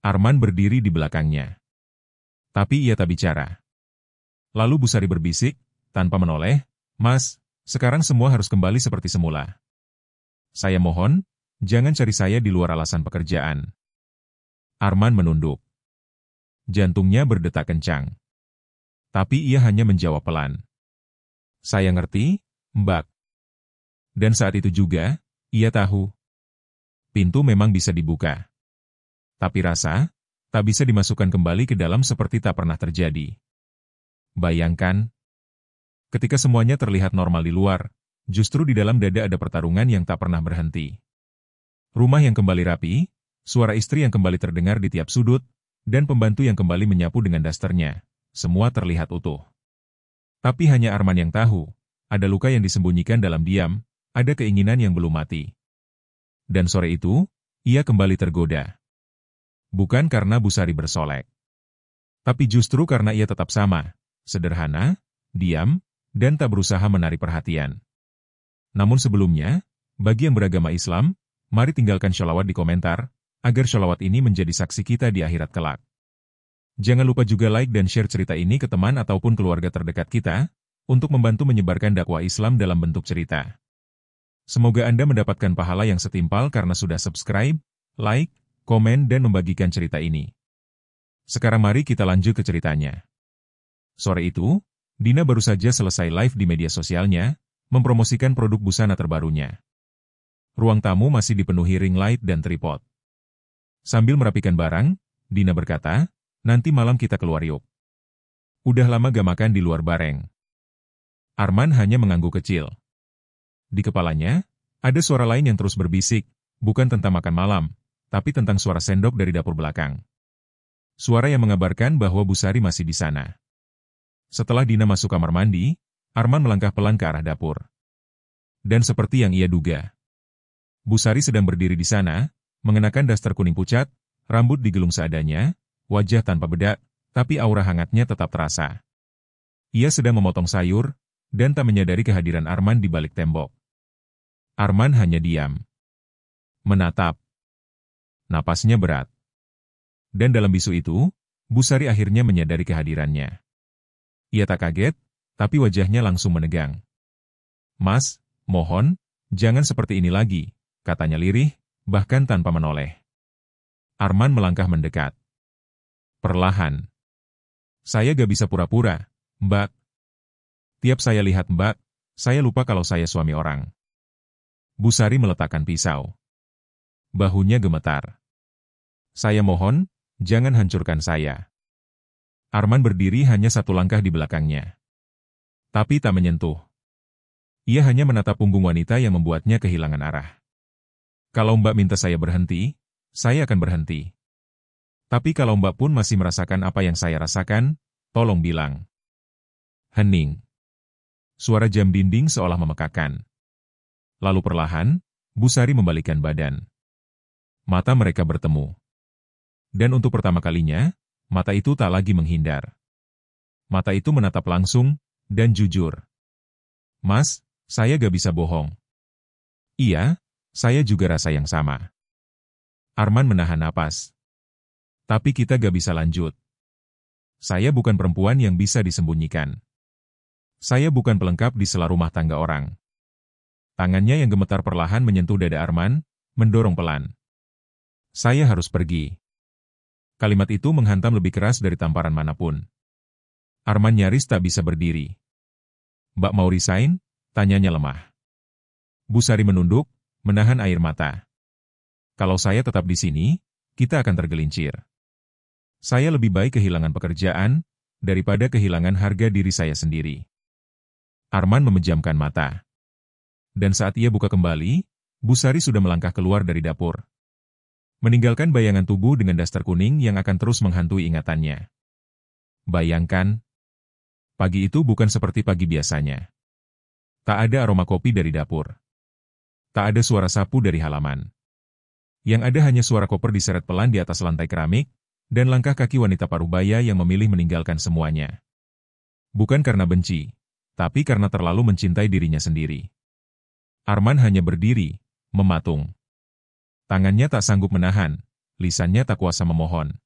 Arman berdiri di belakangnya. Tapi ia tak bicara. Lalu Bu Sari berbisik, tanpa menoleh, "Mas, sekarang semua harus kembali seperti semula. Saya mohon, jangan cari saya di luar alasan pekerjaan." Arman menunduk. Jantungnya berdetak kencang. Tapi ia hanya menjawab pelan. "Saya ngerti, Mbak." Dan saat itu juga, ia tahu. Pintu memang bisa dibuka. Tapi rasa, tak bisa dimasukkan kembali ke dalam seperti tak pernah terjadi. Bayangkan, ketika semuanya terlihat normal di luar, justru di dalam dada ada pertarungan yang tak pernah berhenti. Rumah yang kembali rapi, suara istri yang kembali terdengar di tiap sudut, dan pembantu yang kembali menyapu dengan dasternya, semua terlihat utuh. Tapi hanya Arman yang tahu, ada luka yang disembunyikan dalam diam, ada keinginan yang belum mati. Dan sore itu, ia kembali tergoda. Bukan karena Bu Sari bersolek. Tapi justru karena ia tetap sama, sederhana, diam, dan tak berusaha menarik perhatian. Namun sebelumnya, bagi yang beragama Islam, mari tinggalkan sholawat di komentar, agar sholawat ini menjadi saksi kita di akhirat kelak. Jangan lupa juga like dan share cerita ini ke teman ataupun keluarga terdekat kita, untuk membantu menyebarkan dakwah Islam dalam bentuk cerita. Semoga Anda mendapatkan pahala yang setimpal karena sudah subscribe, like, komen dan membagikan cerita ini. Sekarang mari kita lanjut ke ceritanya. Sore itu, Dina baru saja selesai live di media sosialnya, mempromosikan produk busana terbarunya. Ruang tamu masih dipenuhi ring light dan tripod. Sambil merapikan barang, Dina berkata, "Nanti malam kita keluar yuk. Udah lama gak makan di luar bareng." Arman hanya mengangguk kecil. Di kepalanya, ada suara lain yang terus berbisik, bukan tentang makan malam, tapi tentang suara sendok dari dapur belakang. Suara yang mengabarkan bahwa Bu Sari masih di sana. Setelah Dina masuk kamar mandi, Arman melangkah pelan ke arah dapur. Dan seperti yang ia duga, Bu Sari sedang berdiri di sana, mengenakan daster kuning pucat, rambut digelung seadanya, wajah tanpa bedak, tapi aura hangatnya tetap terasa. Ia sedang memotong sayur, dan tak menyadari kehadiran Arman di balik tembok. Arman hanya diam. Menatap. Napasnya berat. Dan dalam bisu itu, Bu Sari akhirnya menyadari kehadirannya. Ia tak kaget, tapi wajahnya langsung menegang. "Mas, mohon, jangan seperti ini lagi," katanya lirih, bahkan tanpa menoleh. Arman melangkah mendekat. Perlahan. "Saya gak bisa pura-pura, Mbak. Tiap saya lihat Mbak, saya lupa kalau saya suami orang." Bu Sari meletakkan pisau. Bahunya gemetar. "Saya mohon, jangan hancurkan saya." Arman berdiri hanya satu langkah di belakangnya. Tapi tak menyentuh. Ia hanya menatap punggung wanita yang membuatnya kehilangan arah. "Kalau Mbak minta saya berhenti, saya akan berhenti. Tapi kalau Mbak pun masih merasakan apa yang saya rasakan, tolong bilang." Hening. Suara jam dinding seolah memekakan. Lalu perlahan, Bu Sari membalikkan badan. Mata mereka bertemu. Dan untuk pertama kalinya, mata itu tak lagi menghindar. Mata itu menatap langsung, dan jujur. "Mas, saya gak bisa bohong." "Iya, saya juga rasa yang sama." Arman menahan napas. "Tapi kita gak bisa lanjut. Saya bukan perempuan yang bisa disembunyikan. Saya bukan pelengkap di sela rumah tangga orang." Tangannya yang gemetar perlahan menyentuh dada Arman, mendorong pelan. "Saya harus pergi." Kalimat itu menghantam lebih keras dari tamparan manapun. Arman nyaris tak bisa berdiri. "Mbak mau resign?" tanyanya lemah. Bu Sari menunduk, menahan air mata. "Kalau saya tetap di sini, kita akan tergelincir. Saya lebih baik kehilangan pekerjaan, daripada kehilangan harga diri saya sendiri." Arman memejamkan mata. Dan saat ia buka kembali, Bu Sari sudah melangkah keluar dari dapur. Meninggalkan bayangan tubuh dengan daster kuning yang akan terus menghantui ingatannya. Bayangkan, pagi itu bukan seperti pagi biasanya. Tak ada aroma kopi dari dapur. Tak ada suara sapu dari halaman. Yang ada hanya suara koper diseret pelan di atas lantai keramik, dan langkah kaki wanita parubaya yang memilih meninggalkan semuanya. Bukan karena benci, tapi karena terlalu mencintai dirinya sendiri. Arman hanya berdiri, mematung. Tangannya tak sanggup menahan, lisannya tak kuasa memohon.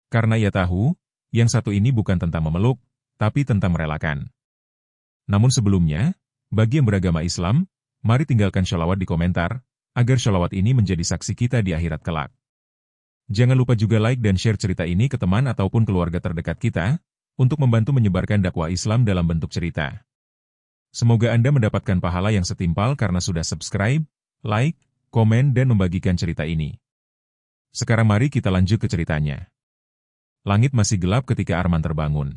Karena ia tahu, yang satu ini bukan tentang memeluk, tapi tentang merelakan. Namun sebelumnya, bagi yang beragama Islam, mari tinggalkan sholawat di komentar, agar sholawat ini menjadi saksi kita di akhirat kelak. Jangan lupa juga like dan share cerita ini ke teman ataupun keluarga terdekat kita, untuk membantu menyebarkan dakwah Islam dalam bentuk cerita. Semoga Anda mendapatkan pahala yang setimpal karena sudah subscribe, like, komen dan membagikan cerita ini. Sekarang mari kita lanjut ke ceritanya. Langit masih gelap ketika Arman terbangun.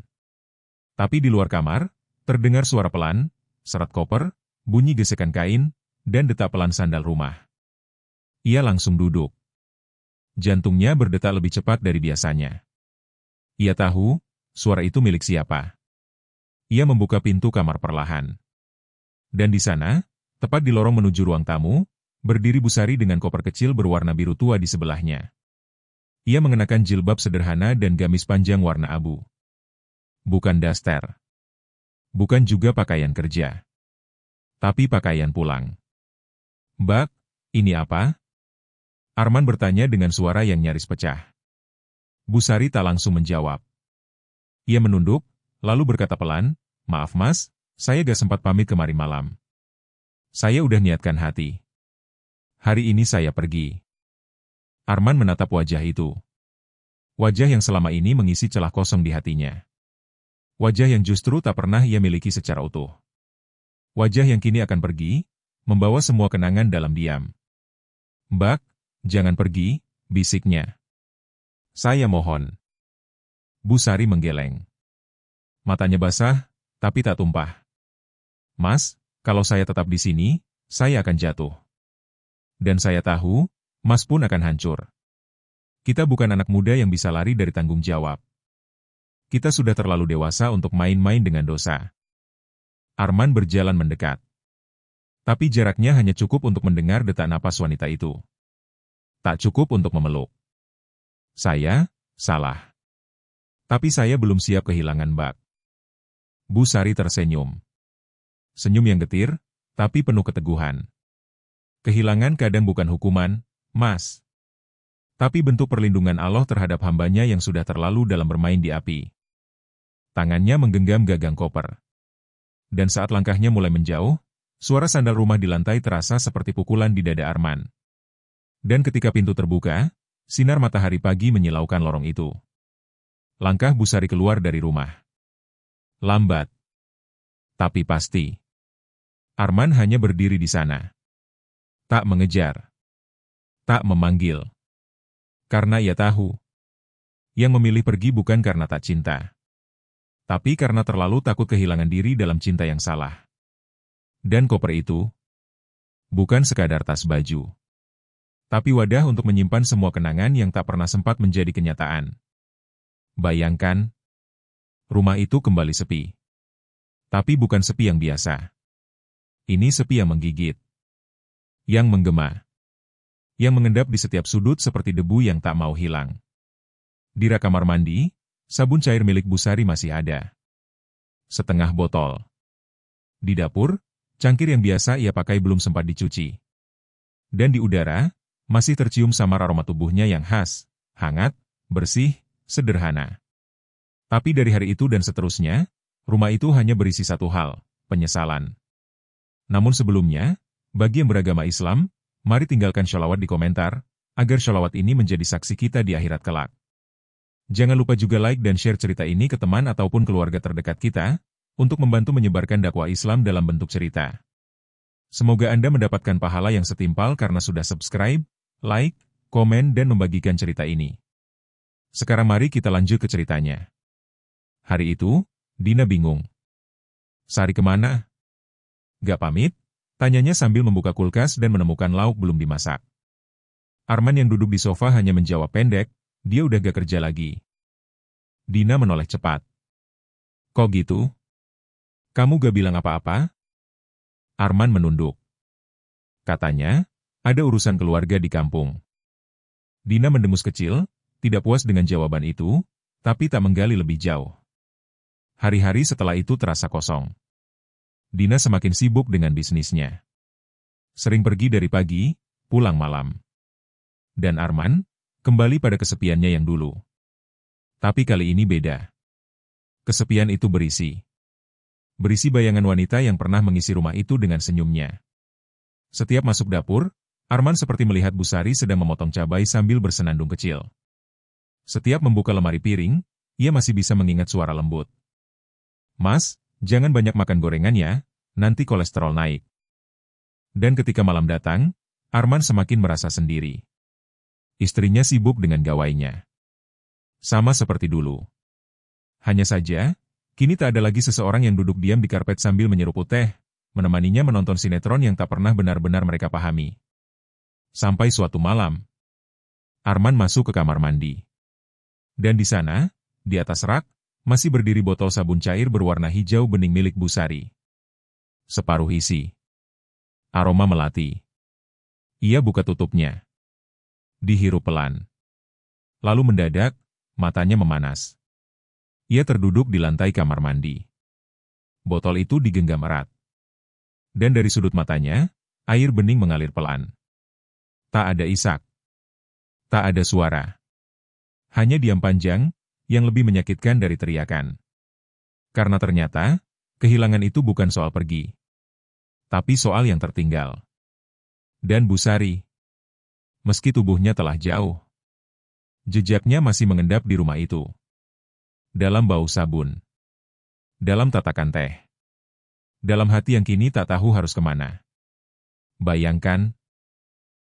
Tapi di luar kamar, terdengar suara pelan, seret koper, bunyi gesekan kain, dan detak pelan sandal rumah. Ia langsung duduk. Jantungnya berdetak lebih cepat dari biasanya. Ia tahu, suara itu milik siapa. Ia membuka pintu kamar perlahan. Dan di sana, tepat di lorong menuju ruang tamu, berdiri Bu Sari dengan koper kecil berwarna biru tua di sebelahnya. Ia mengenakan jilbab sederhana dan gamis panjang warna abu. Bukan daster. Bukan juga pakaian kerja. Tapi pakaian pulang. "Mbak, ini apa?" Arman bertanya dengan suara yang nyaris pecah. Bu Sari tak langsung menjawab. Ia menunduk, lalu berkata pelan, "Maaf mas, saya gak sempat pamit kemari malam. Saya udah niatkan hati. Hari ini saya pergi." Arman menatap wajah itu. Wajah yang selama ini mengisi celah kosong di hatinya. Wajah yang justru tak pernah ia miliki secara utuh. Wajah yang kini akan pergi, membawa semua kenangan dalam diam. "Mbak, jangan pergi," bisiknya. "Saya mohon." Bu Sari menggeleng. Matanya basah, tapi tak tumpah. "Mas, kalau saya tetap di sini, saya akan jatuh. Dan saya tahu, Mas pun akan hancur. Kita bukan anak muda yang bisa lari dari tanggung jawab. Kita sudah terlalu dewasa untuk main-main dengan dosa." Arman berjalan mendekat. Tapi jaraknya hanya cukup untuk mendengar detak napas wanita itu. Tak cukup untuk memeluk. "Saya, salah. Tapi saya belum siap kehilangan Mbak." Bu Sari tersenyum. Senyum yang getir, tapi penuh keteguhan. "Kehilangan kadang bukan hukuman, Mas. Tapi bentuk perlindungan Allah terhadap hambanya yang sudah terlalu dalam bermain di api." Tangannya menggenggam gagang koper. Dan saat langkahnya mulai menjauh, suara sandal rumah di lantai terasa seperti pukulan di dada Arman. Dan ketika pintu terbuka, sinar matahari pagi menyilaukan lorong itu. Langkah Bu Sari keluar dari rumah. Lambat. Tapi pasti. Arman hanya berdiri di sana. Tak mengejar. Tak memanggil. Karena ia tahu. Yang memilih pergi bukan karena tak cinta. Tapi karena terlalu takut kehilangan diri dalam cinta yang salah. Dan koper itu bukan sekadar tas baju. Tapi wadah untuk menyimpan semua kenangan yang tak pernah sempat menjadi kenyataan. Bayangkan, rumah itu kembali sepi. Tapi bukan sepi yang biasa. Ini sepi yang menggigit. Yang menggema. Yang mengendap di setiap sudut seperti debu yang tak mau hilang. Di rak kamar mandi, sabun cair milik Bu Sari masih ada. Setengah botol. Di dapur, cangkir yang biasa ia pakai belum sempat dicuci. Dan di udara, masih tercium samar aroma tubuhnya yang khas, hangat, bersih, sederhana. Tapi dari hari itu dan seterusnya, rumah itu hanya berisi satu hal, penyesalan. Namun sebelumnya, bagi yang beragama Islam, mari tinggalkan sholawat di komentar, agar sholawat ini menjadi saksi kita di akhirat kelak. Jangan lupa juga like dan share cerita ini ke teman ataupun keluarga terdekat kita, untuk membantu menyebarkan dakwah Islam dalam bentuk cerita. Semoga Anda mendapatkan pahala yang setimpal karena sudah subscribe, like, komen dan membagikan cerita ini. Sekarang mari kita lanjut ke ceritanya. Hari itu, Dina bingung. "Sari kemana?" "Gak pamit?" tanyanya sambil membuka kulkas dan menemukan lauk belum dimasak. Arman yang duduk di sofa hanya menjawab pendek, "Dia udah gak kerja lagi." Dina menoleh cepat. "Kok gitu? Kamu gak bilang apa-apa?" Arman menunduk. Katanya, ada urusan keluarga di kampung. Dina mendengus kecil, tidak puas dengan jawaban itu, tapi tak menggali lebih jauh. Hari-hari setelah itu terasa kosong. Dina semakin sibuk dengan bisnisnya. Sering pergi dari pagi, pulang malam. Dan Arman kembali pada kesepiannya yang dulu. Tapi kali ini beda. Kesepian itu berisi bayangan wanita yang pernah mengisi rumah itu dengan senyumnya. Setiap masuk dapur, Arman seperti melihat Bu Sari sedang memotong cabai sambil bersenandung kecil. Setiap membuka lemari piring, ia masih bisa mengingat suara lembut. "Mas, jangan banyak makan gorengan ya, nanti kolesterol naik." Dan ketika malam datang, Arman semakin merasa sendiri. Istrinya sibuk dengan gawainya. Sama seperti dulu. Hanya saja, kini tak ada lagi seseorang yang duduk diam di karpet sambil menyeruput teh, menemaninya menonton sinetron yang tak pernah benar-benar mereka pahami. Sampai suatu malam, Arman masuk ke kamar mandi. Dan di sana, di atas rak, masih berdiri botol sabun cair berwarna hijau bening milik Bu Sari. Separuh isi. Aroma melati. Ia buka tutupnya. Dihirup pelan. Lalu mendadak, matanya memanas. Ia terduduk di lantai kamar mandi. Botol itu digenggam erat. Dan dari sudut matanya, air bening mengalir pelan. Tak ada isak. Tak ada suara. Hanya diam panjang, yang lebih menyakitkan dari teriakan. Karena ternyata, kehilangan itu bukan soal pergi. Tapi soal yang tertinggal. Dan Busari, meski tubuhnya telah jauh, jejaknya masih mengendap di rumah itu. Dalam bau sabun. Dalam tatakan teh. Dalam hati yang kini tak tahu harus kemana. Bayangkan,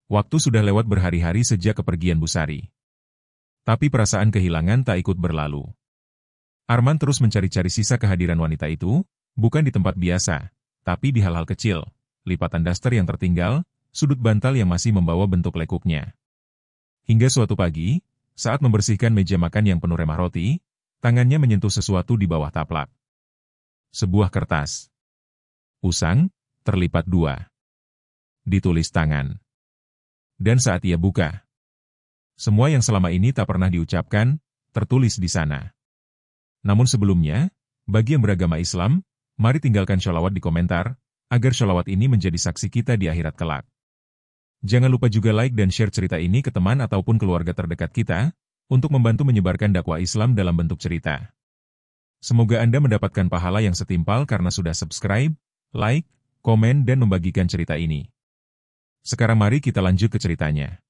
waktu sudah lewat berhari-hari sejak kepergian Busari. Tapi perasaan kehilangan tak ikut berlalu. Arman terus mencari-cari sisa kehadiran wanita itu, bukan di tempat biasa, tapi di hal-hal kecil, lipatan daster yang tertinggal, sudut bantal yang masih membawa bentuk lekuknya. Hingga suatu pagi, saat membersihkan meja makan yang penuh remah roti, tangannya menyentuh sesuatu di bawah taplak. Sebuah kertas. Usang, terlipat 2. Ditulis tangan. Dan saat ia buka, semua yang selama ini tak pernah diucapkan, tertulis di sana. Namun sebelumnya, bagi yang beragama Islam, mari tinggalkan sholawat di komentar, agar sholawat ini menjadi saksi kita di akhirat kelak. Jangan lupa juga like dan share cerita ini ke teman ataupun keluarga terdekat kita, untuk membantu menyebarkan dakwah Islam dalam bentuk cerita. Semoga Anda mendapatkan pahala yang setimpal karena sudah subscribe, like, komen dan membagikan cerita ini. Sekarang mari kita lanjut ke ceritanya.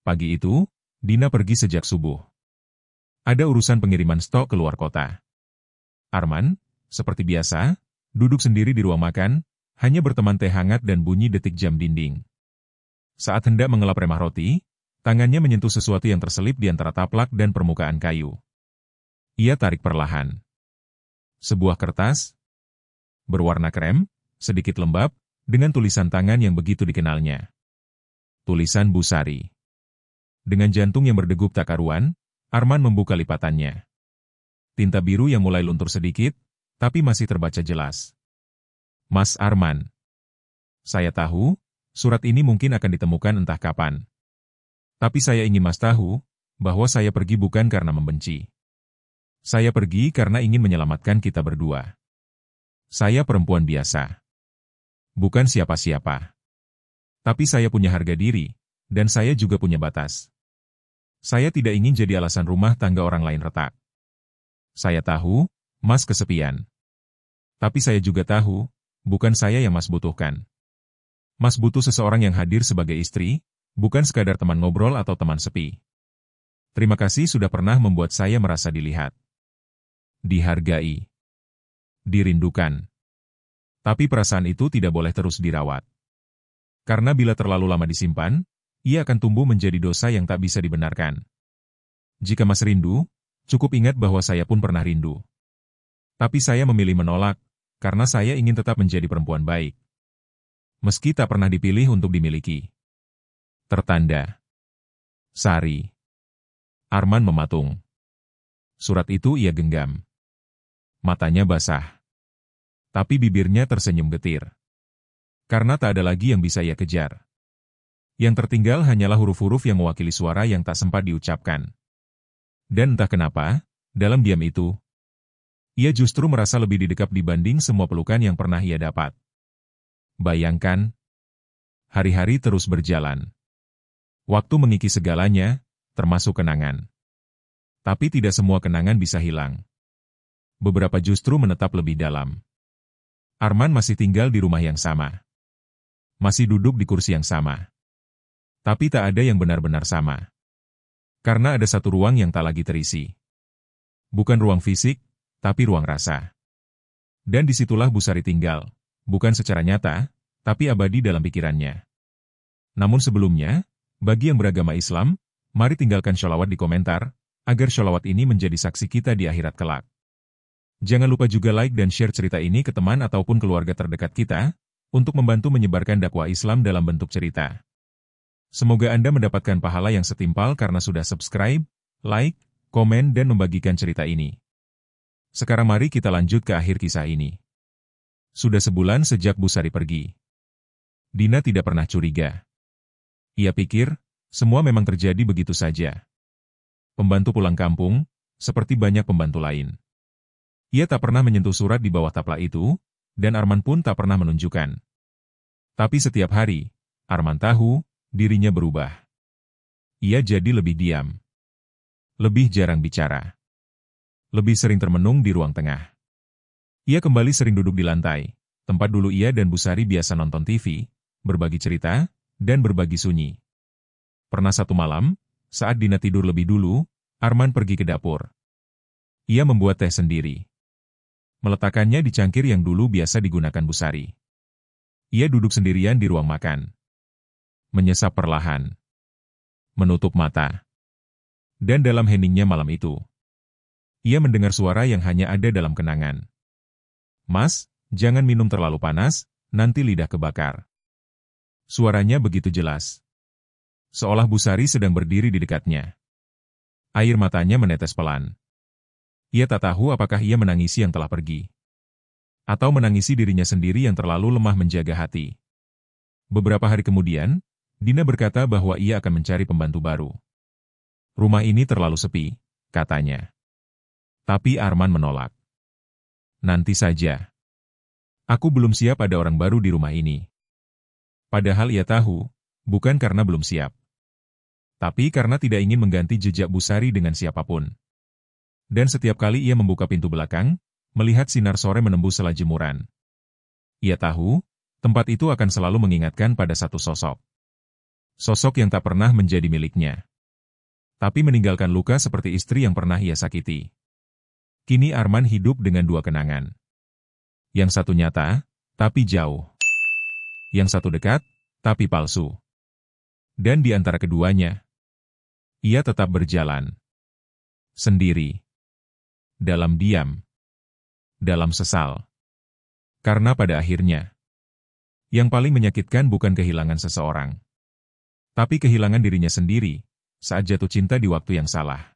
Pagi itu, Dina pergi sejak subuh. Ada urusan pengiriman stok ke luar kota. Arman, seperti biasa, duduk sendiri di ruang makan, hanya berteman teh hangat dan bunyi detik jam dinding. Saat hendak mengelap remah roti, tangannya menyentuh sesuatu yang terselip di antara taplak dan permukaan kayu. Ia tarik perlahan. Sebuah kertas, berwarna krem, sedikit lembab, dengan tulisan tangan yang begitu dikenalnya. Tulisan Busari. Dengan jantung yang berdegup tak karuan, Arman membuka lipatannya. Tinta biru yang mulai luntur sedikit, tapi masih terbaca jelas. Mas Arman. Saya tahu, surat ini mungkin akan ditemukan entah kapan. Tapi saya ingin Mas tahu, bahwa saya pergi bukan karena membenci. Saya pergi karena ingin menyelamatkan kita berdua. Saya perempuan biasa. Bukan siapa-siapa. Tapi saya punya harga diri, dan saya juga punya batas. Saya tidak ingin jadi alasan rumah tangga orang lain retak. Saya tahu, Mas kesepian. Tapi saya juga tahu, bukan saya yang Mas butuhkan. Mas butuh seseorang yang hadir sebagai istri, bukan sekadar teman ngobrol atau teman sepi. Terima kasih sudah pernah membuat saya merasa dilihat. Dihargai. Dirindukan. Tapi perasaan itu tidak boleh terus dirawat. Karena bila terlalu lama disimpan, ia akan tumbuh menjadi dosa yang tak bisa dibenarkan. Jika Mas rindu, cukup ingat bahwa saya pun pernah rindu. Tapi saya memilih menolak, karena saya ingin tetap menjadi perempuan baik. Meski tak pernah dipilih untuk dimiliki. Tertanda. Sari. Arman mematung. Surat itu ia genggam. Matanya basah. Tapi bibirnya tersenyum getir. Karena tak ada lagi yang bisa ia kejar. Yang tertinggal hanyalah huruf-huruf yang mewakili suara yang tak sempat diucapkan. Dan entah kenapa, dalam diam itu, ia justru merasa lebih didekap dibanding semua pelukan yang pernah ia dapat. Bayangkan, hari-hari terus berjalan. Waktu mengikis segalanya, termasuk kenangan. Tapi tidak semua kenangan bisa hilang. Beberapa justru menetap lebih dalam. Arman masih tinggal di rumah yang sama. Masih duduk di kursi yang sama. Tapi tak ada yang benar-benar sama. Karena ada satu ruang yang tak lagi terisi. Bukan ruang fisik, tapi ruang rasa. Dan disitulah Busari tinggal, bukan secara nyata, tapi abadi dalam pikirannya. Namun sebelumnya, bagi yang beragama Islam, mari tinggalkan sholawat di komentar, agar sholawat ini menjadi saksi kita di akhirat kelak. Jangan lupa juga like dan share cerita ini ke teman ataupun keluarga terdekat kita, untuk membantu menyebarkan dakwah Islam dalam bentuk cerita. Semoga Anda mendapatkan pahala yang setimpal karena sudah subscribe, like, komen dan membagikan cerita ini. Sekarang mari kita lanjut ke akhir kisah ini. Sudah sebulan sejak Busari pergi. Dina tidak pernah curiga. Ia pikir, semua memang terjadi begitu saja. Pembantu pulang kampung, seperti banyak pembantu lain. Ia tak pernah menyentuh surat di bawah taplak itu, dan Arman pun tak pernah menunjukkan. Tapi setiap hari, Arman tahu, dirinya berubah. Ia jadi lebih diam. Lebih jarang bicara. Lebih sering termenung di ruang tengah. Ia kembali sering duduk di lantai, tempat dulu ia dan Busari biasa nonton TV, berbagi cerita, dan berbagi sunyi. Pernah satu malam, saat Dina tidur lebih dulu, Arman pergi ke dapur. Ia membuat teh sendiri. Meletakkannya di cangkir yang dulu biasa digunakan Busari. Ia duduk sendirian di ruang makan. Menyesap perlahan. Menutup mata. Dan dalam heningnya malam itu, ia mendengar suara yang hanya ada dalam kenangan. "Mas, jangan minum terlalu panas, nanti lidah kebakar." Suaranya begitu jelas. Seolah Busari sedang berdiri di dekatnya. Air matanya menetes pelan. Ia tak tahu apakah ia menangisi yang telah pergi, atau menangisi dirinya sendiri yang terlalu lemah menjaga hati. Beberapa hari kemudian, Dina berkata bahwa ia akan mencari pembantu baru. "Rumah ini terlalu sepi," katanya. Tapi Arman menolak. "Nanti saja. Aku belum siap ada orang baru di rumah ini." Padahal ia tahu, bukan karena belum siap, tapi karena tidak ingin mengganti jejak Busari dengan siapapun. Dan setiap kali ia membuka pintu belakang, melihat sinar sore menembus sela jemuran. Ia tahu, tempat itu akan selalu mengingatkan pada satu sosok. Sosok yang tak pernah menjadi miliknya, tapi meninggalkan luka seperti istri yang pernah ia sakiti. Kini Arman hidup dengan dua kenangan. Yang satu nyata, tapi jauh. Yang satu dekat, tapi palsu. Dan di antara keduanya, ia tetap berjalan. Sendiri. Dalam diam. Dalam sesal. Karena pada akhirnya, yang paling menyakitkan bukan kehilangan seseorang, tapi kehilangan dirinya sendiri, saat jatuh cinta di waktu yang salah.